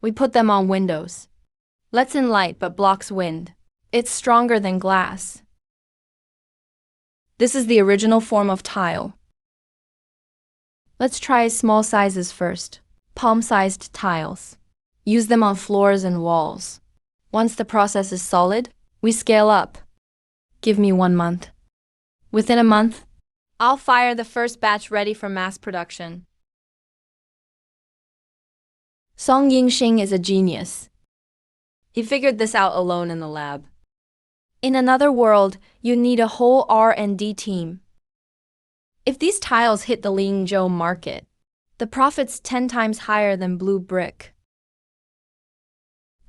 we put them on windows. Lets in light but blocks wind. It's stronger than glass. This is the original form of tile. Let's try small sizes first. Palm-sized tiles. Use them on floors and walls. Once the process is solid, we scale up. Give me 1 month. Within a month, I'll fire the first batch ready for mass production. Song Yingxing is a genius. He figured this out alone in the lab. In another world, you need a whole R&D team. If these tiles hit the Lingzhou market, the profit's 10 times higher than blue brick.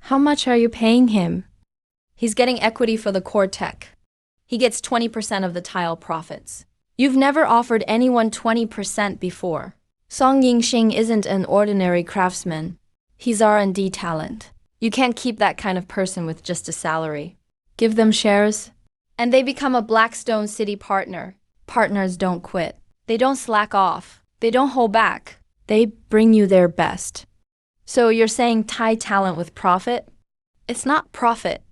How much are you paying him? He's getting equity for the core tech. He gets 20% of the tile profits. You've never offered anyone 20% before. Song Yingxing isn't an ordinary craftsman. He's R&D talent. You can't keep that kind of person with just a salary. Give them shares, and they become a Blackstone City partner. Partners don't quit. They don't slack off. They don't hold back. They bring you their best. So you're saying tie talent with profit? It's not profit.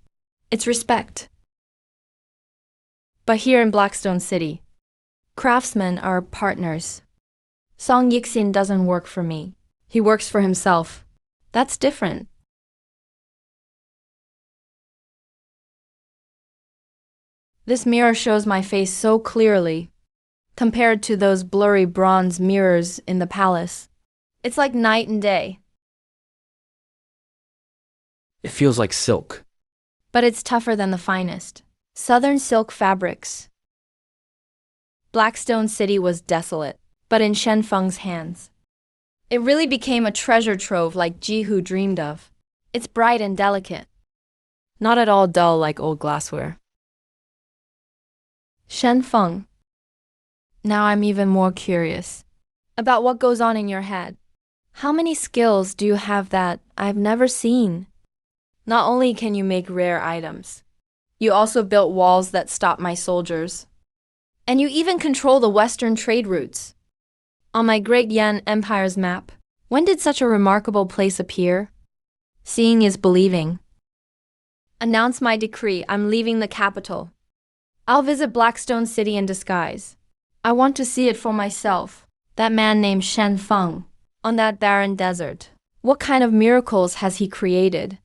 It's respect. But here in Blackstone City, craftsmen are partners. Song Yixin doesn't work for me. He works for himself. That's different. This mirror shows my face so clearly, compared to those blurry bronze mirrors in the palace. It's like night and day. It feels like silk. But it's tougher than the finest. Southern silk fabrics. Blackstone City was desolate, but in Shen Feng's hands, it really became a treasure trove like Jihu dreamed of. It's bright and delicate, not at all dull like old glassware. Shen Feng. Now I'm even more curious about what goes on in your head. How many skills do you have that I've never seen? Not only can you make rare items, you also built walls that stop my soldiers. And you even control the western trade routes. On my Great Yan Empire's map, when did such a remarkable place appear? Seeing is believing. Announce my decree, I'm leaving the capital. I'll visit Blackstone City in disguise. I want to see it for myself. That man named Shen Feng, on that barren desert. What kind of miracles has he created?